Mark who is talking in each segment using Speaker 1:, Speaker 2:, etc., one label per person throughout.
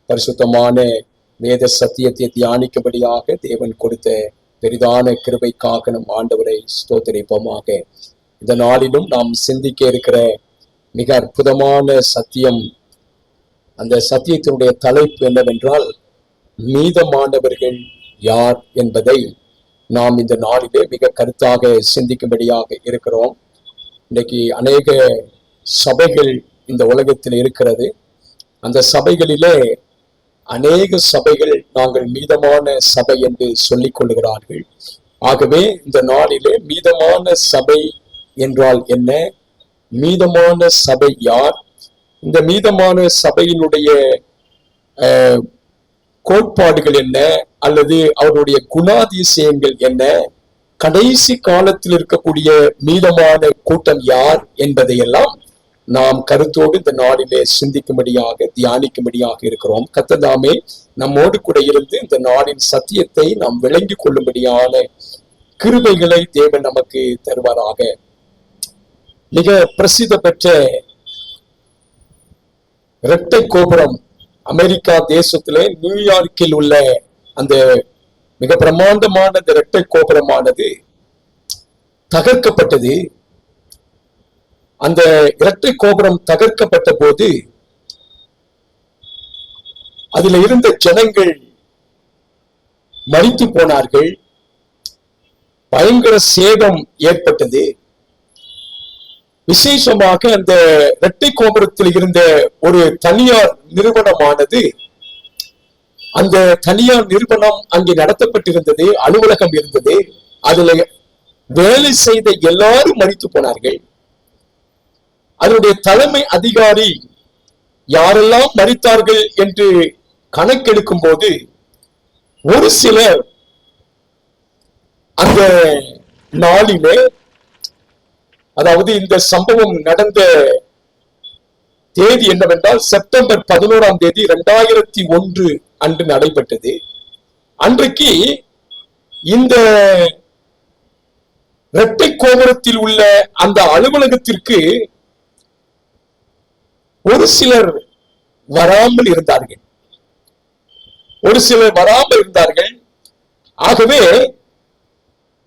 Speaker 1: பரிசுத்தமான வேத சத்தியத்தை தியானிக்கும்படியாக தேவன் கொடுத்த பெரிதான கிருபைக்காக நம் ஆண்டவரை ஸ்தோத்திரிப்போமாக. இந்த நாளிலும் நாம் சிந்திக்க இருக்கிற மிக அற்புதமான சத்தியம், அந்த சத்தியத்தினுடைய தலைப்பு என்னவென்றால், மீதமானவர்கள் யார் என்பதை நாம் இந்த நாளிலே மிக கருத்தாக சிந்திக்கும்படியாக இருக்கிறோம். இன்றைக்கு அநேக சபைகள் இந்த உலகத்தில் இருக்கிறது. அந்த சபைகளிலே அநேக சபைகள் நாங்கள் மீதமான சபை என்று சொல்லிக் கொள்கிறார்கள். ஆகவே இந்த நாளிலே மீதமான சபை என்றால் என்ன, மீதமான சபை யார், இந்த மீதமான சபையினுடைய கோட்பாடுகள் என்ன, அல்லது அவருடைய குணாதிசயங்கள் என்ன, கடைசி காலத்தில் இருக்கக்கூடிய மீதமான கூட்டம் யார் என்பதையெல்லாம் நாம் கருத்தோடு இந்த நாளிலே சிந்திக்கும்படியாக தியானிக்கும்படியாக இருக்கிறோம். கர்த்தர் நம்மோடு கூட இருந்து இந்த நாளின் சத்தியத்தை நாம் விளங்கி கொள்ளும்படியான கிருபைகளை தேவன் நமக்கு தருவாராக. மிக பிரசித்தி பெற்ற இரட்டை கோபுரம், அமெரிக்கா தேசத்திலே நியூயார்க்கில் உள்ள அந்த மிக பிரமாண்டமான இந்த இரட்டை கோபுரமானது தகர்க்கப்பட்டது. அந்த இரட்டை கோபுரம் தகர்க்கப்பட்ட போது அதில் இருந்த ஜனங்கள் மரித்து போனார்கள். பயங்கர சேதம் ஏற்பட்டது. விசேஷமாக அந்த இரட்டை கோபுரத்தில் இருந்த ஒரு தனியார் நிறுவனமானது, அந்த தனியார் நிறுவனம் அங்கே நடத்தப்பட்டிருந்தது, அலுவலகம் இருந்தது. அதுல வேலை செய்த எல்லாரும் மரித்து போனார்கள். அதனுடைய தலைமை அதிகாரி யாரெல்லாம் மரித்தார்கள் என்று கணக்கெடுக்கும் போது ஒரு சிலர் அந்த நாளிலே, அதாவது இந்த சம்பவம் நடந்த தேதி என்னவென்றால் செப்டம்பர் 11 2001 அன்று நடைபெற்றது. அன்றைக்கு இந்த இரட்டை கோபுரத்தில் உள்ள அந்த அலுவலகத்திற்கு ஒரு சிலர் வராமல் இருந்தார்கள். ஆகவே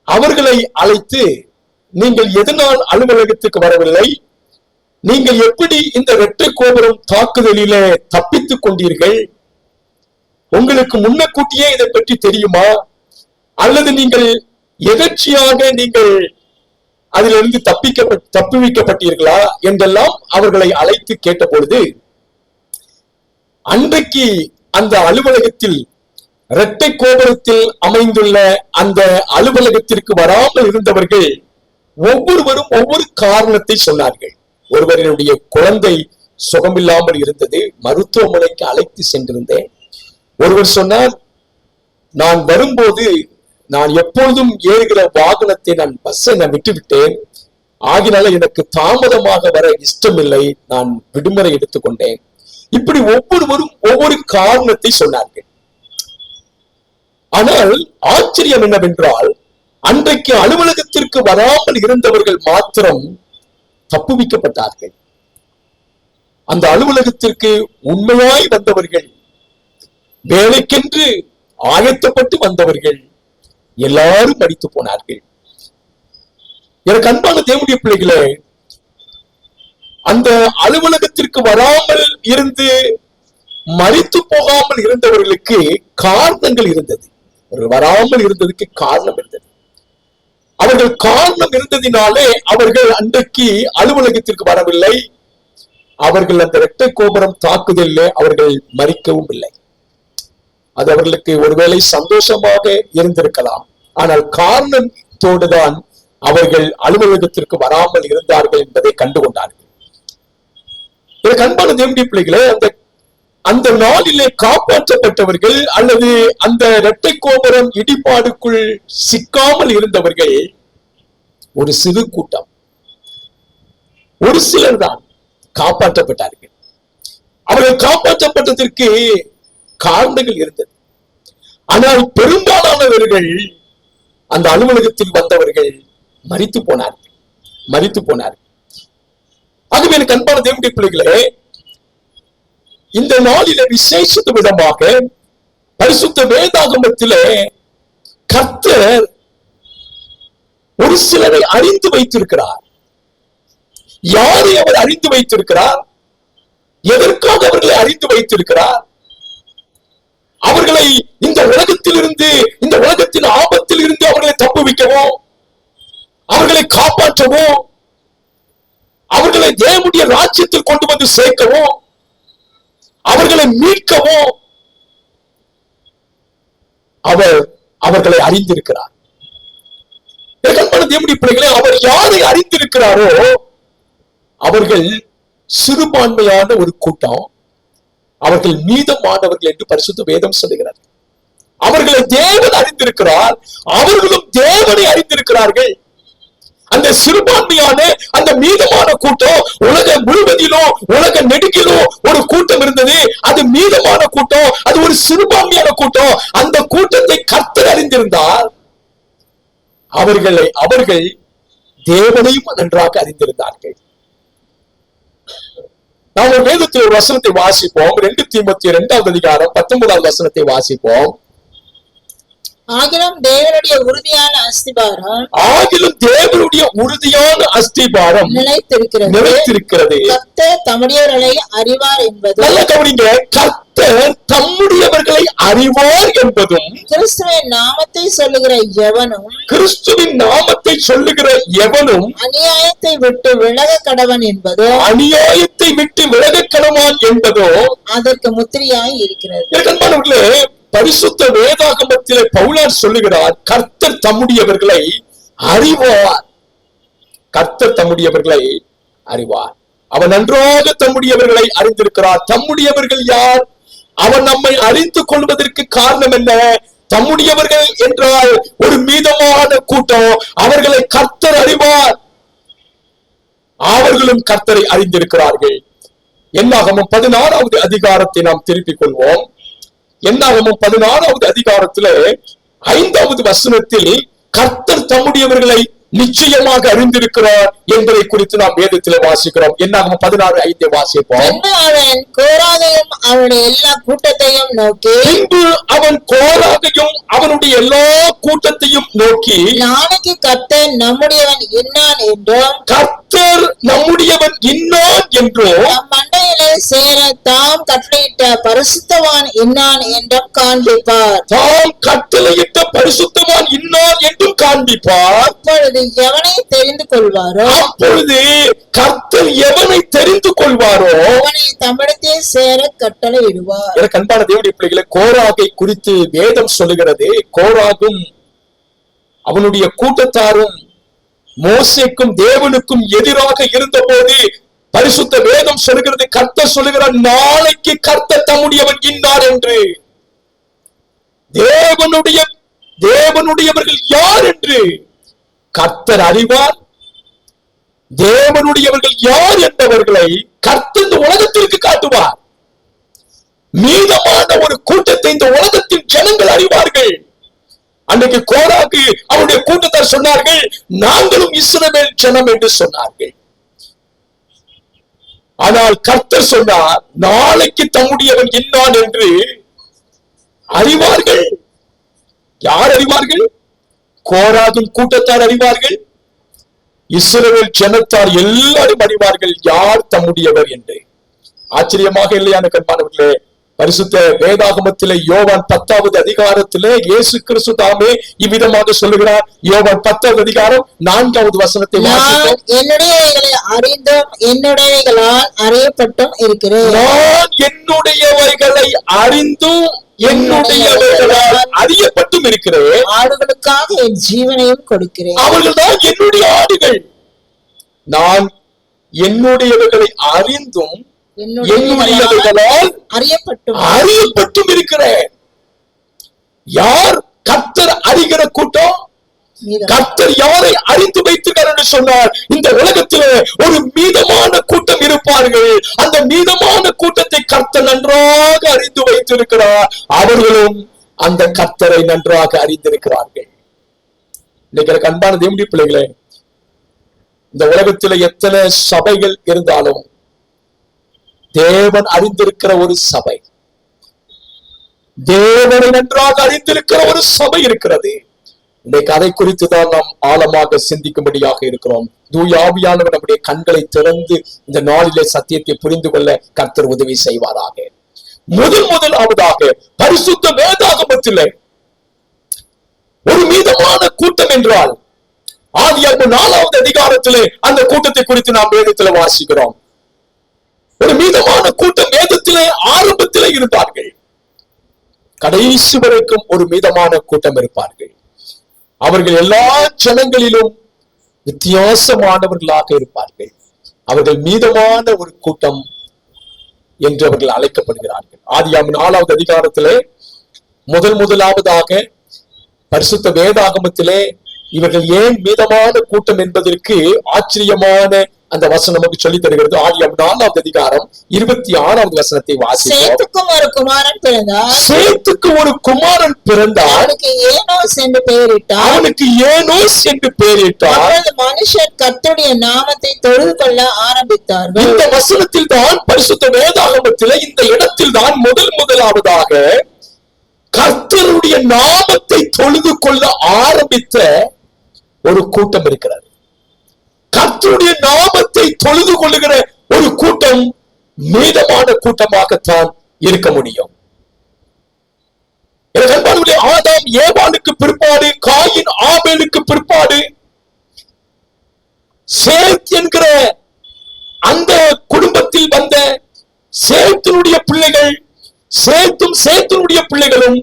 Speaker 1: அவர்களை அழைத்து, நீங்கள் எதனால் அலுவலகத்துக்கு வரவில்லை, நீங்கள் எப்படி இந்த இரட்டை கோபுரம் தாக்குதலிலே தப்பித்துக் கொண்டீர்கள், உங்களுக்கு முன்னக்கூட்டியே இதை பற்றி தெரியுமா, அல்லது நீங்கள் எதர்ச்சியாக நீங்கள் அதிலிருந்து தப்புவிக்கப்பட்டீர்களா என்றெல்லாம் அவர்களை அழைத்து கேட்ட பொழுது, அன்றைக்கு அந்த அலுவலகத்தில், இரட்டை கோபுரத்தில் அமைந்துள்ள அந்த அலுவலகத்திற்கு வராமல் இருந்தவர்கள் ஒவ்வொருவரும் ஒவ்வொரு காரணத்தை சொன்னார்கள். ஒருவருடைய குழந்தை சுகமில்லாமல் இருந்தது, மருத்துவமனைக்கு அழைத்து சென்றிருந்தேன். ஒருவர் சொன்னார், நான் வரும்போது நான் எப்பொழுதும் ஏறுகிற வாகனத்தை, நான் பஸ்ஸை விட்டுவிட்டேன், ஆகினால எனக்கு தாமதமாக வர இஷ்டமில்லை, நான் விடுமுறை எடுத்துக்கொண்டேன். இப்படி ஒவ்வொருவரும் ஒவ்வொரு காரணத்தை சொன்னார்கள். ஆனால் ஆச்சரியம் என்னவென்றால், அன்றைக்கு அலுவலகத்திற்கு வராமல் இருந்தவர்கள் மாத்திரம் தப்புவிக்கப்பட்டார்கள். அந்த அலுவலகத்திற்கு உண்மையாய் வந்தவர்கள், வேலைக்கென்று ஆயத்தப்பட்டு வந்தவர்கள் எல்லாரும் மரித்து போனார்கள். எனக்கு அன்பான தேவனுடைய பிள்ளைகளே, அந்த அலுவலகத்திற்கு வராமல் இருந்து மரித்து போகாமல் இருந்தவர்களுக்கு காரணங்கள் இருந்தது. வராமல் இருந்ததுக்கு காரணம் இருந்தது. அவர்கள் காரணம் இருந்ததினாலே அவர்கள் அன்றைக்கு அலுவலகத்திற்கு வரவில்லை. அவர்கள் அந்த இரட்டை கோபுரம் தாக்குதலில் அவர்கள் மரிக்கவும் இல்லை. அது அவர்களுக்கு ஒருவேளை சந்தோஷமாக இருந்திருக்கலாம். ஆனால் காரணத்தோடுதான் அவர்கள் அலுவலகத்திற்கு வராமல் இருந்தார்கள் என்பதை கண்டுகொண்டார்கள். அன்பான தேவனுடைய பிள்ளைகளே, அந்த நாளிலே காப்பாற்றப்பட்டவர்கள் அல்லது அந்த இரட்டை கோபுரம் இடிபாடுக்குள் சிக்காமல் இருந்தவர்கள் ஒரு சிறு கூட்டம், ஒரு சிலர் தான் காப்பாற்றப்பட்டார்கள். அவர்கள் காப்பாற்றப்பட்டதற்கு காரணங்கள் இருந்தது. ஆனால் பெரும்பாலானவர்கள், அந்த அலுவலகத்தில் வந்தவர்கள் மரித்து போனார்கள். ஆகவே எனக்கு அன்பான தேவனுடைய பிள்ளைகளே, இந்த நாளில விசேஷ விதமாக பரிசுத்த வேதாகமத்திலே கர்த்தர் ஒரு சிலரை அறிந்து வைத்திருக்கிறார். யாரை அவர் அறிந்து வைத்திருக்கிறார்? எதற்காக அவர்களை அறிந்து வைத்திருக்கிறார்? அவர்களை இந்த உலகத்தில் இருந்து, இந்த உலகத்தின் ஆபத்தில் இருந்து அவர்களை தப்புவிக்கவோ, அவர்களை காப்பாற்றவோ, அவர்களை தேவனுடைய ராஜ்யத்தில் கொண்டு வந்து சேர்க்கவோ, அவர்களை மீட்கவோ அவர்களை அறிந்திருக்கிறார். தேவனுடைய பிள்ளைகளை அவர் யாரை அறிந்திருக்கிறாரோ அவர்கள் சிறுபான்மையான ஒரு கூட்டம், அவர்கள் மீதமானவர்கள் என்று பரிசுத்த வேதம் சொல்லுகிறார். அவர்களை தேவன் அறிந்திருக்கிறார், அவர்களும் தேவனை அறிந்திருக்கிறார்கள். அந்த சிறுபான்மையான அந்த மீதமான கூட்டம் உலக முழுவதிலும், உலக நெடுகிலும் ஒரு கூட்டம் இருந்தது. அது மீதமான கூட்டம், அது ஒரு சிறுபான்மையான கூட்டம். அந்த கூட்டத்தை கர்த்தர் அறிந்திருந்தார். அவர்கள் தேவனையும் நன்றாக அறிந்திருந்தார்கள். நாம் ஒரு வேதத்தில் ஒரு வசனத்தை வாசிப்போம். 2 தீமோத்தேயு 2வது அதிகாரம் 19வது வசனத்தை வாசிப்போம்.
Speaker 2: ஆகிலும் தேவனுடைய உறுதியான அஸ்திபாரம்
Speaker 1: நிலைத்திருக்கிறது.
Speaker 2: கர்த்தர் தம்முடையவர்களை அறிவார் என்பதும்,
Speaker 1: நல்ல கவனிங்க, கர்த்தர் தம்முடையவர்களை அறிவார் என்பதும்,
Speaker 2: கிறிஸ்துவின் நாமத்தை சொல்லுகிற எவனும் அநியாயத்தை விட்டு விலக கடவன் என்பதோ அதற்கு முத்திரையாய் இருக்கிறது.
Speaker 1: பரிசுத்த வேதாகமத்திலே பவுலார் சொல்லுகிறார், கர்த்தர் தம்முடையவர்களை அறிவார். கர்த்தர் தம்முடையவர்களை அறிவார். அவன் நன்றாக தம்முடையவர்களை அறிந்திருக்கிறார். தம்முடையவர்கள் யார்? அவன் நம்மை அறிந்து கொள்வதற்கு காரணம் என்ன? தம்முடையவர்கள் என்றால் ஒரு மீதமான கூட்டம். அவர்களை கர்த்தர் அறிவார். அவர்களும் கர்த்தரை அறிந்திருக்கிறார்கள். என்னாகமம் 16வது அதிகாரத்தை நாம் திருப்பிக் கொள்வோம். என்னாகமம் 16வது அதிகாரத்திலே 5வது வசனத்தில் கர்த்தர் தம்முடையவர்களை நிச்சயமாக அறிந்திருக்கிறார் என்பதை குறித்து நாம் வேதத்திலே வாசிக்கிறோம். என்னாகமம் 16:5 வாசிப்போம்.
Speaker 2: அவன் கோராகையும் அவனுடைய எல்லா கூட்டத்தையும் நோக்கி,
Speaker 1: அவன் கோராகையும் அவனுடைய எல்லா கூட்டத்தையும் நோக்கி,
Speaker 2: நாளைக்கு கர்த்தர் நம்முடையவன் இன்னான் என்றும்,
Speaker 1: கர்த்தர் நம்முடையவன் இன்னான் என்றும்,
Speaker 2: மண்டையிலே சேர தாம் கட்டளையிட்ட பரிசுத்தவான் இன்னான் என்றும் காண்பிப்பார்.
Speaker 1: தாம் கட்டளையிட்ட பரிசுத்தவான் இன்னான் என்றும் காண்பிப்பார்.
Speaker 2: அப்பொழுது எவனை தெரிந்து கொள்வாரோ,
Speaker 1: அப்பொழுது கர்த்தர் எவனை தெரிந்து கொள்வாரோ
Speaker 2: அவனை தம்மிடத்தே சேர கட்டளையிடுவார்.
Speaker 1: எனக்கு அன்பான தேவனுடைய பிள்ளைகளை, கோராகை குறித்து வேதம் சொல்லுகிறது. கோராகும் அவனுடைய கூட்டத்தாரும் மோசேக்கும் தேவனுக்கும் எதிராக இருந்த போது பரிசுத்த வேதம் சொல்லுகிறது, கர்த்தர் சொல்லுகிறார், நாளைக்கு கர்த்தர் தம்முடையவன் இன்னார் என்று. தேவனுடையவர்கள் யார் என்று கர்த்தர் அறிவார். தேவனுடையவர்கள் யார் என்பவர்களை கர்த்தர் இந்த உலகத்திற்கு காட்டுவார். மீதமான ஒரு கூட்டத்தை இந்த உலகத்தின் ஜனங்கள் அறிவார்கள். அன்றைக்கு கோராகு அவருடைய கூட்டத்தார் சொன்னார்கள், நாங்களும் இஸ்ரவேல் ஜனம் என்று சொன்னார்கள். ஆனால் கர்த்தர் சொன்னார், நாளைக்கு தம்முடையவன் இன்னான் என்று அறிவார்கள். யார் அறிவார்கள்? கோராகின் கூட்டத்தார் அறிவார்கள். இஸ்ரவேல் ஜனத்தார் எல்லாரும் அறிவார்கள் யார் தம்முடையவர் என்று. ஆச்சரியமாக இல்லையான கண்பானவர்களே, பரிசுத்த வேதாகமத்திலே யோவான் 10வது அதிகாரத்திலே இயேசு கிறிஸ்து தாமே இவ்விதமாக சொல்லுகிறார். யோவான் 10வது அதிகாரம் 4வது வசனத்தை வாசிப்போம்.
Speaker 2: என்னுடையவைகளை அறிந்தும் என்னுடையவைகளால் அறியப்பட்டும் இருக்கிறேன்.
Speaker 1: நான் என்னுடையவைகளை அறிந்தும் என்னுடையவைகளால் அறியப்பட்டும் இருக்கிறேன்.
Speaker 2: ஆடுகளுக்காக என் ஜீவனையும் கொடுக்கிறேன்.
Speaker 1: அவர்கள் தான் என்னுடைய ஆடுகள். நான் என்னுடையவைகளை அறிந்தும் என்னுடையவைகளால் அறியப்பட்டும் இருக்கிறேன். யார் கர்த்தர் அறிகிற கூட்டம்? கர்த்தர் யாரை அறிந்து வைத்திருக்கிறார் என்று சொன்னார், இந்த உலகத்தில் ஒரு மீதமான கூட்டம் இருப்பார்கள். அந்த மீதமான கூட்டத்தை கர்த்தர் நன்றாக அறிந்து வைத்திருக்கிறார். அவர்களும் அந்த கர்த்தரை நன்றாக அறிந்திருக்கிறார்கள். இன்னைக்கு அன்பான தேவனுடைய பிள்ளைகளே, இந்த உலகத்தில் எத்தனை சபைகள் இருந்தாலும், தேவன் அறிந்திருக்கிற ஒரு சபை, தேவனை நன்றாக அறிந்திருக்கிற ஒரு சபை இருக்கிறது. இன்றைக்கு அதை குறித்து தான் நாம் ஆழமாக சிந்திக்கும்படியாக இருக்கிறோம். தூய ஆவியானவர் நம்முடைய கண்களை திறந்து இந்த நாளிலே சத்தியத்தை புரிந்து கொள்ள கர்த்தர் உதவி செய்வாராக. முதலாவதாக பரிசுத்த வேதாகமத்திலே ஒரு மீதமான கூட்டம் என்றால் ஆதியாகமம் 4வது அதிகாரத்திலே அந்த கூட்டத்தை குறித்து நாம் வேதத்திலே வாசிக்கிறோம். ஒரு மீதமான கூட்டம் வேதத்திலே ஆரம்பத்திலே இருப்பார்கள், கடைசி வரைக்கும் ஒரு மீதமான கூட்டம் இருப்பார்கள். அவர்கள் எல்லா ஜனங்களிலும் வித்தியாசமானவர்களாக இருப்பார்கள். அவர்கள் மீதமான ஒரு கூட்டம் என்று அவர்கள் அழைக்கப்படுகிறார்கள். ஆதியாகமம் 4வது அதிகாரத்திலே முதலாவதாக பரிசுத்த வேதாகமத்திலே இவர்கள் ஏன் மீதமான கூட்டம் என்பதற்கு ஆச்சரியமான அந்த வசனம் நமக்கு சொல்லி தருகிறது. ஆதியாகமம் 4வது அதிகாரம் 26வது வசனத்தை வாசிப்போம்.
Speaker 2: சேத்துக்கும் ஒரு குமாரன் பிறந்தார்.
Speaker 1: சேத்துக்கு ஒரு குமாரன் பிறந்தார்.
Speaker 2: அவனுக்கு ஏனோஸ் என்று பெயரிட்டார். மனுஷர் கர்த்தருடைய நாமத்தை தொழுது கொள்ள ஆரம்பித்தார்கள்.
Speaker 1: இந்த வசனத்தில் தான் பரிசுத்த வேதாகமத்திலே இந்த இடத்தில் தான் முதலாவதாக கர்த்தருடைய நாமத்தை தொழுது கொள்ள ஆரம்பித்த ஒரு கூட்டம் இருக்கிறது. கர்த்தருடைய நாமத்தை தொழுது கொள்ளுகிற ஒரு கூட்டம் மீதமான கூட்டமாகத்தான் இருக்க முடியும். ஆதாம் ஏவாளுக்கு பிற்பாடு, காயின் ஆபேலுக்கு பிற்பாடு, சேத் என்கிற அந்த குடும்பத்தில் வந்த சேத்தினுடைய பிள்ளைகள், சேத்தினுடைய பிள்ளைகளும்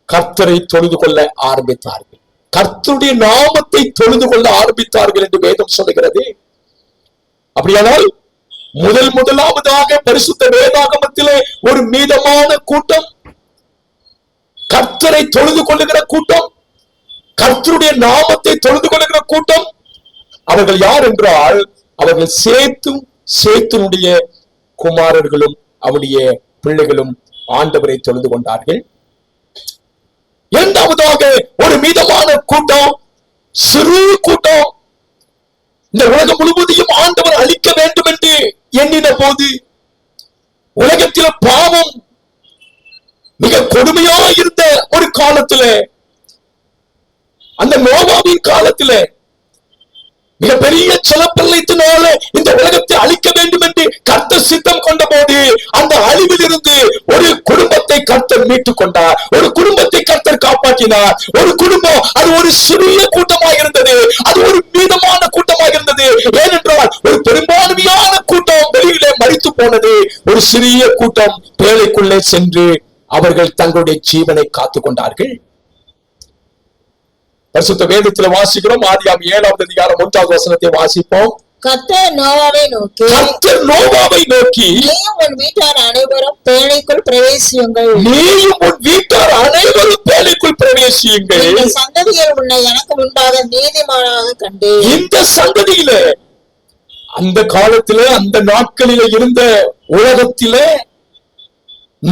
Speaker 1: கர்த்தரை தொழுது கொள்ள ஆரம்பித்தார்கள். கர்த்தருடைய நாமத்தை தொழுது கொள்ள ஆரம்பித்தார்கள் என்று வேதம் சொல்லுகிறது. அப்படியானால் முதலாவதாக பரிசுத்த வேதாகமத்திலே ஒரு மீதமான கூட்டம், கர்த்தரை தொழுது கொள்ளுகிற கூட்டம், கர்த்தருடைய நாமத்தை தொழுது கொள்ளுகிற கூட்டம். அவர்கள் யார் என்றால் அவர்கள் சேத்தினுடைய குமாரர்களும் அவருடைய பிள்ளைகளும் ஆண்டவரை தொழுது கொண்டார்கள். இரண்டாவதாக ஒரு மீதமான கூட்டம், சிறு கூட்டம், இந்த உலகம் முழுவதையும் ஆண்டவர் அழிக்க வேண்டும் என்று எண்ணின போது, உலகத்தில் பாவம் மிக கொடுமையா இருந்த ஒரு காலத்துல, அந்த நோவாவின் காலத்துல மிகப்பெரிய ஜலப்பிரளயத்தினால இந்த உலகத்தை அழிக்க வேண்டும் என்று கர்த்தர் சித்தம் கொண்ட போது, அந்த அழிவில் இருந்து ஒரு குடும்பத்தை கர்த்தர் மீட்டுக் கொண்டார், ஒரு குடும்பத்தை கர்த்தர் காப்பாற்றினார். ஒரு குடும்பம், அது ஒரு சிறிய கூட்டமாக இருந்தது, அது ஒரு மீதமான கூட்டமாக இருந்தது. ஏனென்றால் ஒரு பெரும்பான்மையான கூட்டம் வெளியிலே மரித்து போனது. ஒரு சிறிய கூட்டம் பேழைக்குள்ளே சென்று அவர்கள் தங்களுடைய ஜீவனை காத்துக் கொண்டார்கள். பரிசுத்த வேதத்தில் வாசிக்கிறோம். ஆதியாகமம் 7வது அதிகாரம் 1வது வசனத்தை வாசிப்போம்.
Speaker 2: கர்த்தர் நோவாவை நோக்கி, நீயும் உன் வீட்டார் அனைவரும் பேழைக்குள் பிரவேசியுங்கள். இந்த சந்ததியில் உன்னை எனக்கு முன்பாக நீதிமானாக கண்டேன்.
Speaker 1: இந்த சந்ததியில அந்த காலத்திலே, அந்த நாட்களிலே இருந்த உலகத்திலே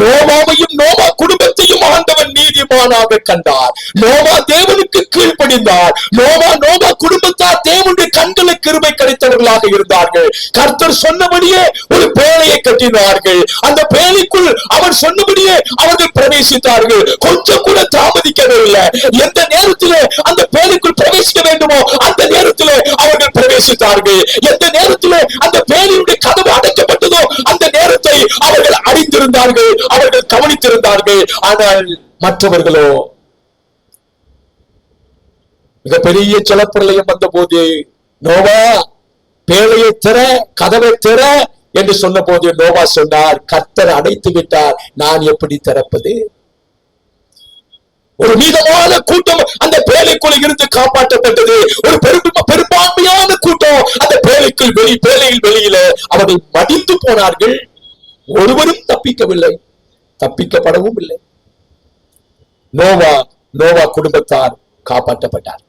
Speaker 1: நோவாவையும் நோவா குடும்பத்தையும் ஆண்டவன் நீதிமானாக கண்டார். நோவா தேவனுக்கு கீழ்ப்படிந்தார். நோவா குடும்பத்தார் தேவனுடைய கண்களுக்கு கிருபை கிடைத்தவர்களாக இருந்தார்கள். கர்த்தர் சொன்னபடியே ஒரு பேழையை கட்டினார்கள். அந்த பேழைக்குள் அவர் சொன்னபடியே அவர்கள் பிரவேசித்தார்கள். கொஞ்சம் கூட தாமதிக்கவே இல்லை. எந்த நேரத்திலே அந்த பேழைக்குள் பிரவேசிக்க வேண்டுமோ அந்த நேரத்திலே அவர்கள் பிரவேசித்தார்கள். எந்த நேரத்திலே அந்த பேழையுடைய கதவு அடைக்கப்பட்டதோ அந்த நேரத்தை அவர்கள் அறிந்திருந்தார்கள், அவர்கள் கவனித்திருந்தார்கள். ஆனால் மற்றவர்களோ, மிகப்பெரிய ஜலப்பிரளயம் வந்த போது நோவா பேழையை திற, கதவை திற என்று சொன்ன போது நோவா சொன்னார், கர்த்தர் அடைத்து விட்டார், நான் எப்படி திறப்பது? ஒரு மீதமான கூட்டம் அந்த பேழைக்குள் இருந்து காப்பாற்றப்பட்டது. ஒரு பெரும்பான்மையான கூட்டம் அந்த பேழையில் வெளியில அவர்கள் மடிந்து போனார்கள். ஒருவரும் தப்பிக்கவில்லை, தப்பிக்கப்படவும் இல்லை. நோவா குடும்பத்தார் காப்பாற்றப்பட்டார்.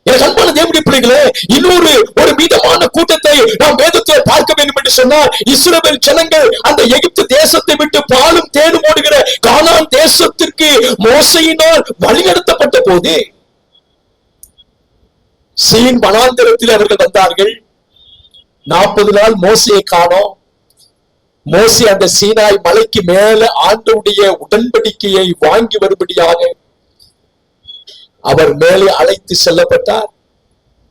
Speaker 1: அன்பான தேவனுடைய பிள்ளைகளே, இன்னொரு ஒரு மீதமான கூட்டத்தை நாம் வேதத்தில் பார்க்க வேண்டும் என்று சொன்னால், இஸ்ரவேல் ஜனங்கள் அந்த எகிப்து தேசத்தை விட்டு பாலும் தேனும் ஓடுகிற கானான் தேசத்திற்கு மோசையினால் வழிநடத்தப்பட்ட போது சீன் வனாந்தரத்தில் அவர்கள் வந்தார்கள். 40 நாள் மோசையை காணோம். மோசே அந்த சீனாய் மலைக்கு மேல ஆண்டவருடைய உடன்படிக்கையை வாங்கி வரும்படியாக அவர் மேலே அழைத்து செல்லப்பட்டார்.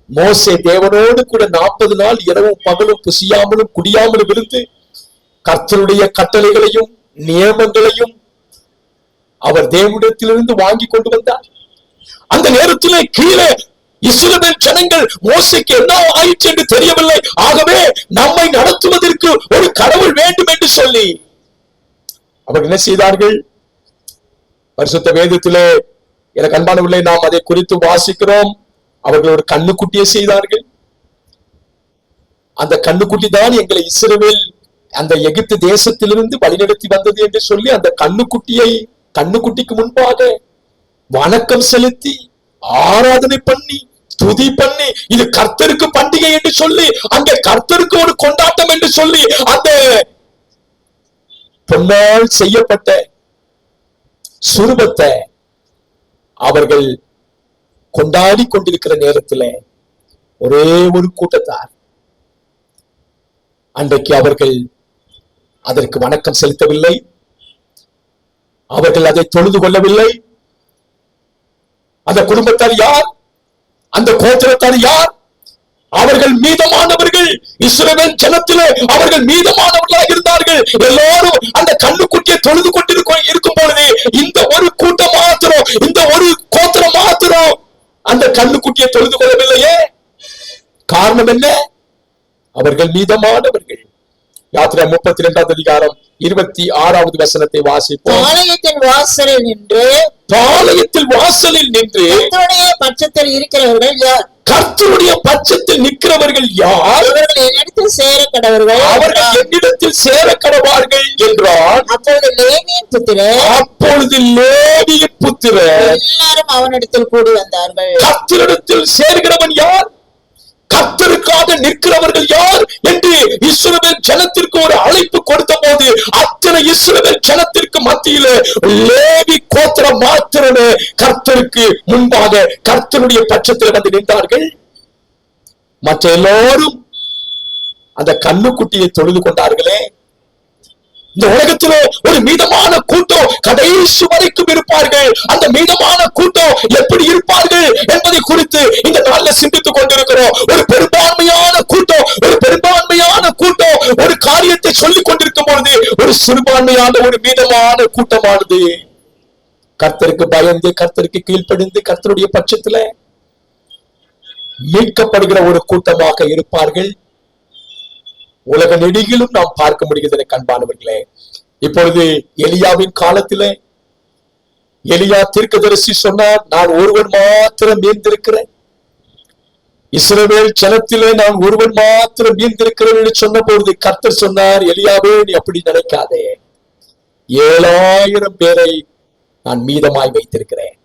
Speaker 1: மோசே தேவனோடு கூட 40 நாள் இரவும் பகலும் புசியாமலும் குடியாமலும் இருந்து கர்த்தருடைய கட்டளைகளையும் நியமங்களையும் அவர் தேவனிடத்திலிருந்து வாங்கி கொண்டு வந்தார். அந்த நேரத்திலே கீழே இஸ்ரவேல் ஜனங்கள் மோசேக்கு என்ன ஆயிற்று என்று தெரியவில்லை. ஆகவே நம்மை நடத்துவதற்கு ஒரு கடவுள் வேண்டும் என்று சொல்லி அவர்கள் என்ன செய்தார்கள்? பரிசுத்த வேதத்திலே எனக்கு அன்பானவர்களே நாம் அதை குறித்து வாசிக்கிறோம். அவர்கள் ஒரு கண்ணுக்குட்டியை செய்தார்கள். அந்த கண்ணுக்குட்டி தான் எங்களை இஸ்ரவேல் அந்த எகிப்து தேசத்திலிருந்து வழிநடத்தி வந்தது என்று சொல்லி அந்த கண்ணுக்குட்டிக்கு முன்பாக வணக்கம் செலுத்தி ஆராதனை பண்ணி துதி பண்ணி இது கர்த்தருக்கு பண்டிகை என்று சொல்லி அங்கே கர்த்தருக்கு ஒரு கொண்டாட்டம் என்று சொல்லி அந்த பொன்னால் செய்யப்பட்ட சுரூபத்தை அவர்கள் கொண்டாடி கொண்டிருக்கிற நேரத்தில் ஒரே ஒரு கூட்டத்தார் அன்றைக்கு அவர்கள் அதற்கு வணக்கம் செலுத்தவில்லை. அவர்கள் அதை தொழுது கொள்ளவில்லை. அந்த குடும்பத்தார் யார்? அந்த கோத்திரத்தார் யார்? அவர்கள் மீதமானவர்கள். இஸ்ரவேல் ஜனத்திலே அவர்கள் மீதமானவர்களாக இருந்தார்கள். எல்லாரும் அந்த கண்ணுக்குட்டியை தொழுது கொண்டிருக்கும் பொழுது இந்த ஒரு கூட்டம் மாத்திரம், இந்த ஒரு கோத்திரம் மாத்திரம் அந்த கண்ணுக்குட்டியை தொழுது கொள்ளவில்லையே. காரணம் என்ன? அவர்கள் மீதமானவர்கள். யாத்திரை 32 அதிகாரம் 26வது வசனத்தை வாசிப்போம்.
Speaker 2: பாளையத்தின் வாசலில் நின்று கர்த்தருடைய பட்சத்தில் இருக்கிறவர்கள் யார்?
Speaker 1: கர்த்தருடைய பட்சத்தில் நிற்கிறவர்கள் யார்?
Speaker 2: அவர்கள் என்னிடத்தில் சேர கடவர்கள்.
Speaker 1: அவர்கள் என்னிடத்தில் சேர கடவார்கள் என்றார். அப்பொழுது லேவியின் புத்திரர்
Speaker 2: எல்லாரும் அவனிடத்தில் கூடி வந்தார்கள்.
Speaker 1: கர்த்தரிடத்தில் சேர்கிறவன் யார்? கர்த்தருக்காக நிற்கிறவர்கள் யார் என்று இஸ்ரவேல் ஜனத்திற்கு ஒரு அழைப்பு கொடுத்த போது அத்தனை இஸ்ரவேல் ஜனத்திற்கு மத்தியிலே லேவி கோத்திரம் மாத்திரமே கர்த்தருக்கு முன்பாக கர்த்தருடைய பட்சத்தில் வந்து நின்றார்கள். மற்ற எல்லோரும் அந்த கண்ணுக்குட்டியை தொழுது கொண்டார்களே. இந்த உலகத்திலே ஒரு மீதமான கூட்டம் கடைசி வரைக்கும் இருப்பார்கள். அந்த மீதமான கூட்டம் எப்படி இருப்பார்கள் என்பதை குறித்து இந்த நாளில் சிந்தித்துக் கொண்டிருக்கிறோம். ஒரு பெரும்பான்மையான கூட்டம் ஒரு காரியத்தை சொல்லிக் கொண்டிருக்கும் பொழுது ஒரு சிறுபான்மையான ஒரு மீதமான கூட்டமானது கர்த்தருக்கு பயந்து கர்த்தருக்கு கீழ்ப்படிந்து கர்த்தருடைய பட்சத்துல மீட்கப்படுகிற ஒரு கூட்டமாக இருப்பார்கள். உலக நெடுகிலும் நாம் பார்க்க முடிகிறது கண்பானவர்களே. இப்பொழுது எலியாவின் காலத்திலே எலியா தீர்க்கதரிசி சொன்னார், நான் ஒருவன் மாத்திரம் மீந்திருக்கிறேன், இஸ்ரவேல் ஜனத்திலே நான் ஒருவன் மாத்திரம் மீந்திருக்கிறேன் என்று சொன்ன பொழுது கர்த்தர் சொன்னார், எலியாவே நீ அப்படி நினைக்காதே, 7000 பேரை நான் மீதமாய் வைத்திருக்கிறேன்.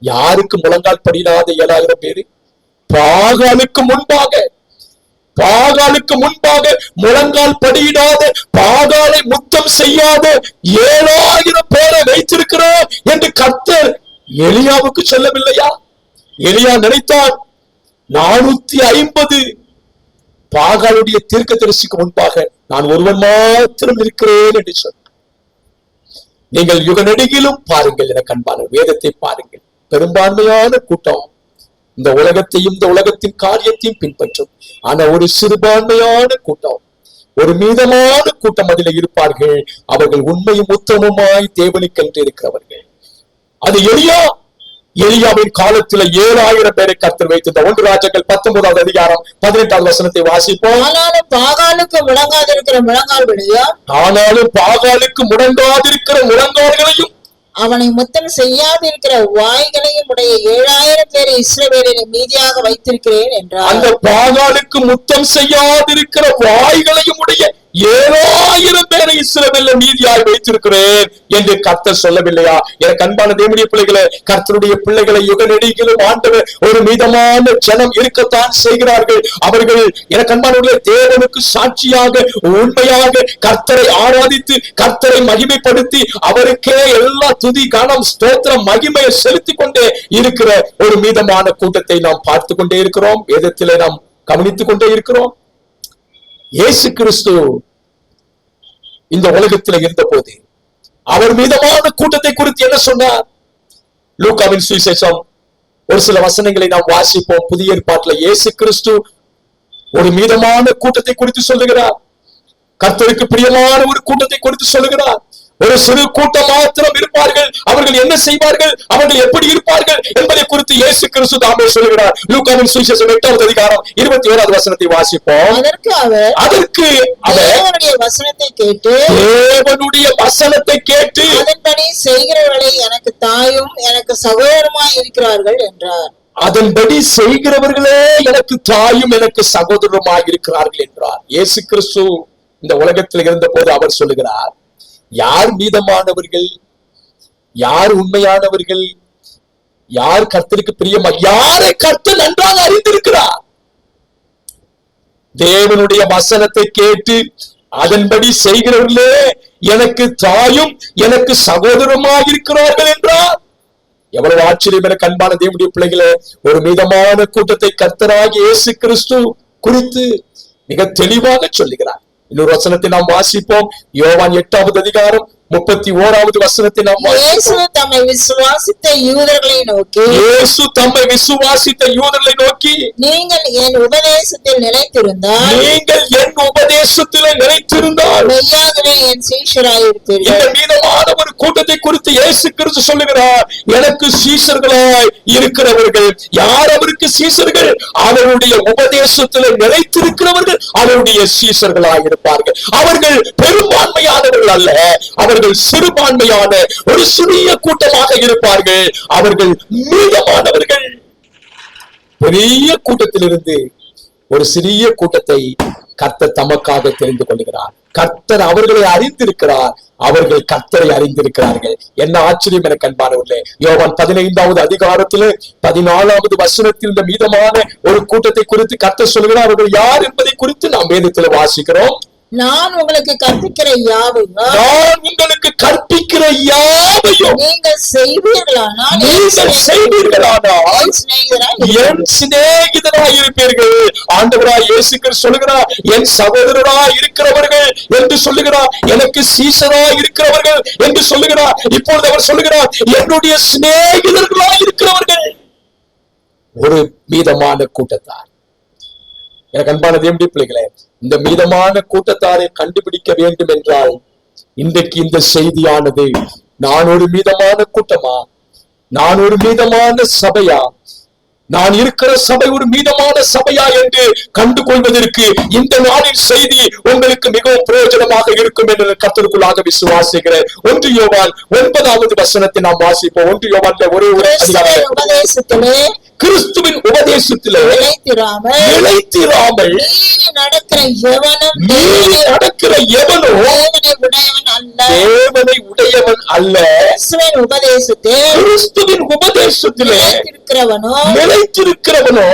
Speaker 1: யாருக்கு முழங்கால் படினாத 7000 பேரு? பாகாலுக்கு முன்பாக முழங்கால் படியிடாத பாகாலை முத்தம் செய்யாத 7000 பேரை வைத்திருக்கிறார் என்று கர்த்தர் எலியாவுக்கு சொல்லவில்லையா? எலியா நினைத்தான் 450 பாகாலுடைய தீர்க்கதரிசிக்கு முன்பாக நான் ஒருவன் மாத்திரம் இருக்கிறேன் என்று சொன்னார். நீங்கள் யுக நெடுகிலும் பாருங்கள், என கண்பான வேதத்தை பாருங்கள். பெரும்பான்மையான கூட்டம் இந்த உலகத்தையும் இந்த உலகத்தின் காரியத்தையும் பின்பற்றும். ஆனா ஒரு சிறுபான்மையான கூட்டம், ஒரு மீதமான கூட்டம் அதில் இருப்பார்கள். அவர்கள் உண்மையும் உத்தமமாய் தேவனுக்கென்று இருக்கிறவர்கள். அது எலியாவின் காலத்துல 7000 பேரை கர்த்தர் வைத்திருந்த 1 ராஜாக்கள் 19வது அதிகாரம் 18வது வசனத்தை வாசிப்போம்.
Speaker 2: ஆனாலும் பாகாலுக்கு முழங்காதிருக்கிற முழங்கால்களையும் அவனை முத்தம் செய்யாதிருக்கிற வாய்களையும் உடைய 7000 பேரை இஸ்ரவேலில் மீதியாக வைத்திருக்கிறேன் என்றார்.
Speaker 1: அந்த பாகாலுக்கு முத்தம் செய்யாதிருக்கிற வாய்களையும் உடைய 7000 பேரை இஸ்ரவேலில் மீதியாக வைத்திருக்கிறேன் என்று கர்த்தர் சொல்லவில்லையா? எனக்கு அன்பான தேவனுடைய பிள்ளைகளை, கர்த்தருடைய பிள்ளைகளை யுக நெடுகிலும் ஆண்டவர் ஒரு மீதமான ஜனம் இருக்கத்தான் செய்கிறார்கள். அவர்கள் எனக்கு அன்பானவர்களே தேவனுக்கு சாட்சியாக உண்மையாக கர்த்தரை ஆராதித்து கர்த்தரை மகிமைப்படுத்தி அவருக்கே எல்லா துதி கனம் ஸ்தோத்திரம் மகிமையை செலுத்திக் கொண்டே இருக்கிற ஒரு மீதமான கூட்டத்தை நாம் பார்த்து கொண்டே இருக்கிறோம். வேதத்திலே நாம் கவனித்துக் கொண்டே இருக்கிறோம். இயேசு கிறிஸ்து இந்த உலகத்தில் இருந்த போது அவர் மீதமான கூட்டத்தை குறித்து என்ன சொன்னார்? லூக்காவின் சுவிசேஷம் ஒரு சில வசனங்களை நாம் வாசிப்போம். புதிய ஏற்பாட்டுல இயேசு கிறிஸ்து ஒரு மீதமான கூட்டத்தை குறித்து சொல்லுகிறார். கர்த்தருக்கு பிரியமான ஒரு கூட்டத்தை குறித்து சொல்லுகிறார். ஒரு சிறு கூட்டம் மாத்திரம் இருப்பார்கள், அவர்கள் என்ன செய்வார்கள், அவர்கள் எப்படி இருப்பார்கள் என்பதை குறித்து இயேசு கிறிஸ்து தாமே சொல்லுகிறார். லூக்காவின் சுவிசேஷம் 8வது அதிகாரம் 21வது வசனத்தை வாசிப்போம்.
Speaker 2: அதற்கு அவர் தேவனுடைய வசனத்தை கேட்டு அதன்படி செய்கிறவர்களை எனக்கு தாயும் எனக்கு சகோதரமாய் இருக்கிறார்கள் என்றார்.
Speaker 1: அதன்படி செய்கிறவர்களே எனக்கு தாயும் எனக்கு சகோதரருமாய் இருக்கிறார்கள் என்றார். இயேசு கிறிஸ்து இந்த உலகத்தில் இருந்த போது அவர் சொல்லுகிறார், யார் மீதமானவர்கள், யார் உண்மையானவர்கள், யார் கர்த்தருக்கு பிரியமா, யாரை கர்த்தர் நன்றாக அறிந்திருக்கிறார். தேவனுடைய வசனத்தை கேட்டு அதன்படி செய்கிறவர்களே எனக்கு தாயும் எனக்கு சகோதரமாக இருக்கிறார்கள் என்றார். எவ்வளவு ஆச்சரியம் என கண்பான தேவனுடைய பிள்ளைகளே, ஒரு மீதமான கூட்டத்தை கர்த்தராகிய இயேசு கிறிஸ்து குறித்து மிக தெளிவாக சொல்லுகிறார். இன்னொரு வசனத்தை நாம் வாசிப்போம். யோவான் 8வது அதிகாரம் 31வது வசனத்தை நாம்
Speaker 2: இயேசு தம்மை விசுவாசித்த யூதர்களை நோக்கி நீங்கள் என் உபதேசத்தில் நிலைத்திருந்தால் மெய்யாகவே என் சீஷராயிருப்பீர்கள்.
Speaker 1: இந்த மீதமான ஒரு கூட்டத்தை குறித்து இயேசு கிறிஸ்து சொல்லுகிறார், எனக்கு சீஷர்களாய் இருக்கிறவர்கள் யார்? அவருக்கு சீஷர்கள் அவருடைய உபதேசத்தில் நிலைத்திருக்கிறவர்கள் அவருடைய சீஷர்களாய் இருப்பார்கள். அவர்கள் பெரும்பான்மையானவர்கள் அல்ல, அவர்கள் சிறுபான்மையான ஒரு சிறிய கூட்டமாக இருப்பார்கள். அவர்கள் மீதமானவர்கள். பெரிய கூட்டத்திலிருந்து ஒரு சிறிய கூட்டத்தை கர்த்தர் தமக்காக தெரிந்து கொள்கிறார். கர்த்தர் அவர்களை அறிந்திருக்கிறார், அவர்கள் கர்த்தரை அறிந்திருக்கிறார்கள். என்ன ஆச்சரியம் என கண்பானவர்களே, யோவான் 15வது அதிகாரத்திலே 14வது வசனத்தில் இந்த மீதமான ஒரு கூட்டத்தை குறித்து கர்த்தர் சொல்கிறார். அவர்கள் யார் என்பதை குறித்து நாம் வேதத்தில் வாசிக்கிறோம்.
Speaker 2: நான் உங்களுக்கு கற்பிக்கிற யாவையும் நீங்கள் செய்வீர்களானால்
Speaker 1: என் சிநேகிதராய் இருப்பீர்கள். ஆண்டவராய் இயேசு கிறிஸ்து சொல்லுகிறார், என் சகோதரராய் இருக்கிறவர்கள் என்று சொல்லுகிறார், எனக்கு சீஷராய் இருக்கிறவர்கள் என்று சொல்லுகிறார். இப்பொழுது அவர் சொல்லுகிறார், என்னுடைய சிநேகிதர்களாய் இருக்கிறவர்கள். ஒரு மீதமான கூட்டத்தார். எனக்கு அன்பான தேவனுடைய பிள்ளைகளே, இந்த மீதமான கூட்டத்தாரை கண்டுபிடிக்க வேண்டும் என்றால் இன்றைக்கு இந்த செய்தியானது, நான் ஒரு மீதமான கூட்டமா, நான் ஒரு மீதமான சபையா, நான் இருக்கிற சபை ஒரு மீதமான சபையா என்று கண்டுகொள்வதற்கு இந்த நாளின் செய்தி உங்களுக்கு மிகவும் பிரயோஜனமாக இருக்கும் என்று கர்த்தருக்குள்ளாக விசுவாசிக்கிறேன். 1 யோவான் 9வது வசனத்தை நாம் வாசிப்போம். 1 யோவான் ஒரே ஒரு
Speaker 2: உபதேசத்திலே
Speaker 1: கிறிஸ்துவின் உபதேசத்திலே நிலைத்திராமல்
Speaker 2: நடக்கிற
Speaker 1: எவனோ தேவனை உடையவன் அல்ல. கிறிஸ்துவின் உபதேசத்திலே நிலைத்திருக்கிறவனோ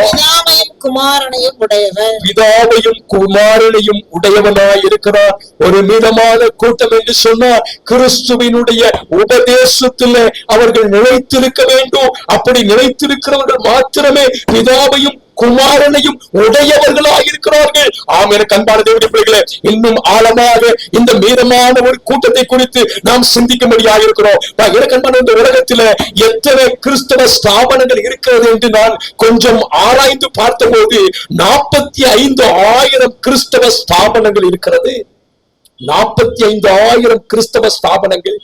Speaker 2: குமாரனையும் உடையவன்,
Speaker 1: பிதாவையும் குமாரனையும் உடையவனாய் இருக்கிறார். ஒரு மீதமான கூட்டம் என்று சொன்னார், கிறிஸ்துவினுடைய உபதேசத்திலே அவர்கள் நிலைத்திருக்க வேண்டும். அப்படி நிலைத்திருக்கிறவர்கள் மாத்திரமே பிதாவையும் குமாரனையும் உடையவர்களாக இருக்கிறார்கள். ஆம், எனக்கு அன்பான தேவனுடைய பிள்ளைகளே, இன்னும் ஆழமாக இந்த மீதமான ஒரு கூட்டத்தை குறித்து நாம் சிந்திக்கும்படியாக இருக்கிறோம். எனக்கு அன்பான இந்த உலகத்தில எத்தனை கிறிஸ்தவ ஸ்தாபனங்கள் இருக்கிறது என்று நான் கொஞ்சம் ஆராய்ந்து பார்த்தபோது 45,000 கிறிஸ்தவ ஸ்தாபனங்கள் இருக்கிறது. 45,000 கிறிஸ்தவ ஸ்தாபனங்கள்.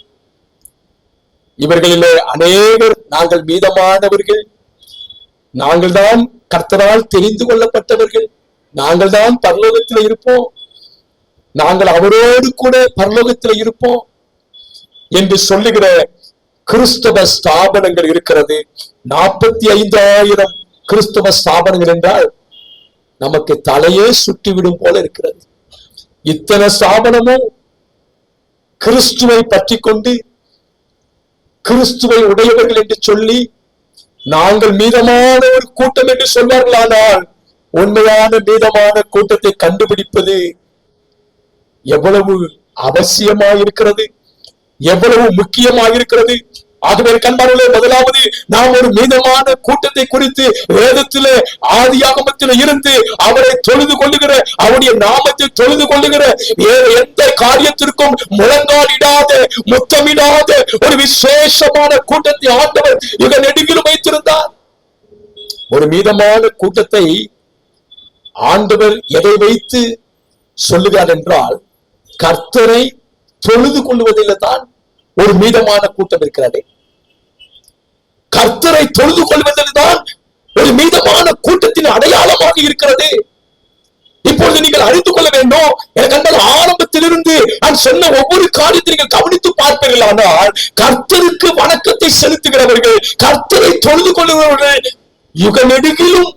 Speaker 1: இவர்களிலே அநேகர் நாங்கள் மீதமானவர்கள், நாங்கள் தான் கர்த்தரால் தெரிந்து கொள்ளப்பட்டவர்கள், நாங்கள் தான் பரலோகத்தில் இருப்போம், நாங்கள் அவரோடு கூட பரலோகத்தில் இருப்போம் என்று சொல்லுகிற கிறிஸ்தவ ஸ்தாபனங்கள் இருக்கிறது. 45,000 கிறிஸ்தவ ஸ்தாபனங்கள் என்றால் நமக்கு தலையே சுட்டிவிடும் போல இருக்கிறது. இத்தனை ஸ்தாபனமும் கிறிஸ்துவை பற்றி கொண்டு கிறிஸ்துவை உடையவர்கள் என்று சொல்லி நாங்கள் மீதமான ஒரு கூட்டம் என்று சொல்வார்களானால் உண்மையான மீதமான கூட்டத்தை கண்டுபிடிப்பது எவ்வளவு அவசியமாயிருக்கிறது, எவ்வளவு முக்கியமாயிருக்கிறது. ஆகவே கண்பார்களே, முதலாவது நாம் ஒரு மீதமான கூட்டத்தை குறித்து வேதத்திலே ஆதியாகமத்திலே இருந்து அவரை தொழுது கொள்ளுகிற, அவருடைய நாமத்தை தொழுது கொள்ளுகிற, எந்த காரியத்திற்கும் முழங்கால் இடாத, முத்தமிடாத ஒரு விசேஷமான கூட்டத்தை ஆண்டவர் இக நெடுகிலும் வைத்திருந்தார். ஒரு மீதமான கூட்டத்தை ஆண்டவர் எதை வைத்து சொல்லுகிறார் என்றால், கர்த்தரை தொழுது கொள்வதில் தான் ஒரு மீதமான கூட்டம் இருக்கிறது. கர்த்தரை தொழுது கொள்வதில் தான் ஒரு மீதமான கூட்டத்தின் அடையாளமாக இருக்கிறது. இப்பொழுது நீங்கள் அறிந்து கொள்ள வேண்டும், எனக்கு ஆரம்பத்திலிருந்து நான் சொன்ன ஒவ்வொரு காரியத்தை நீங்கள் கவனித்து பார்ப்பீர்கள். ஆனால் கர்த்தருக்கு வணக்கத்தை செலுத்துகிறவர்கள், கர்த்தரை தொழுது கொள்ளுகிறவர்கள் யுக நெடுகிலும்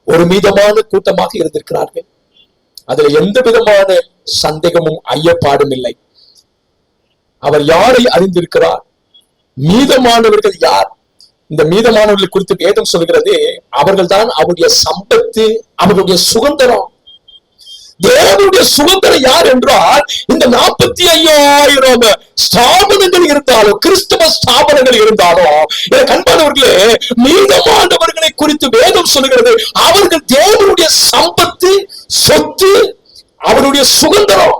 Speaker 1: ஒரு மீதமான கூட்டமாக இருந்திருக்கிறார்கள். அதுல எந்த விதமான சந்தேகமும் ஐயப்பாடும் இல்லை. அவர் யாரை அறிந்திருக்கிறார்? மீதமானவர்கள் யார்? இந்த மீதமானவர்கள் குறித்து வேதம் சொல்கிறது, அவர்கள் தான் அவருடைய சம்பத்து, அவருடைய சுதந்திரம். தேவனுடைய சுதந்திரம் யார் என்றால், இந்த 45,000 ஸ்தாபனங்கள் இருந்தாலும், கிறிஸ்தவ ஸ்தாபனங்கள் இருந்தாலும், அன்பானவர்களே, மீதமானவர்களை குறித்து வேதம் சொல்கிறது, அவர்கள் தேவனுடைய சம்பத்து, சொத்து, அவருடைய சுதந்திரம்.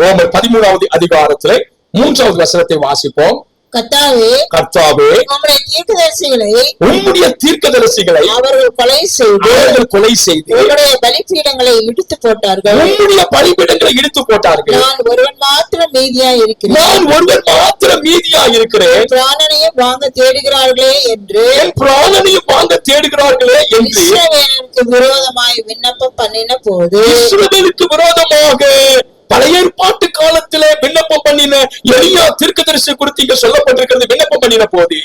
Speaker 1: ரோமர் 13வது அதிகாரத்திலே 3வது வசனத்தை வாசிப்போம்.
Speaker 2: கர்த்தாவே, உம்முடைய
Speaker 1: தீர்க்கதரிசிகளை
Speaker 2: அவர்கள் கொலை செய்து உம்முடைய பலிபீடங்களை இடித்து போட்டார்கள். நான் ஒருவன் மாத்திரம் மீதியாய் இருக்கிறேன். பிராணனையும் வாங்க தேடுகிறார்களே என்று இஸ்ரவேலுக்கு விரோதமாய் விண்ணப்பம் பண்ணின போது,
Speaker 1: இஸ்ரவேலுக்கு விரோதமாக பழைய ஏற்பாட்டு காலத்திலே விண்ணப்பம் பண்ணின எலியா தீர்க்கதரிசி குறித்து இங்க சொல்லப்பட்டிருக்கிறது. விண்ணப்பம் பண்ணின போது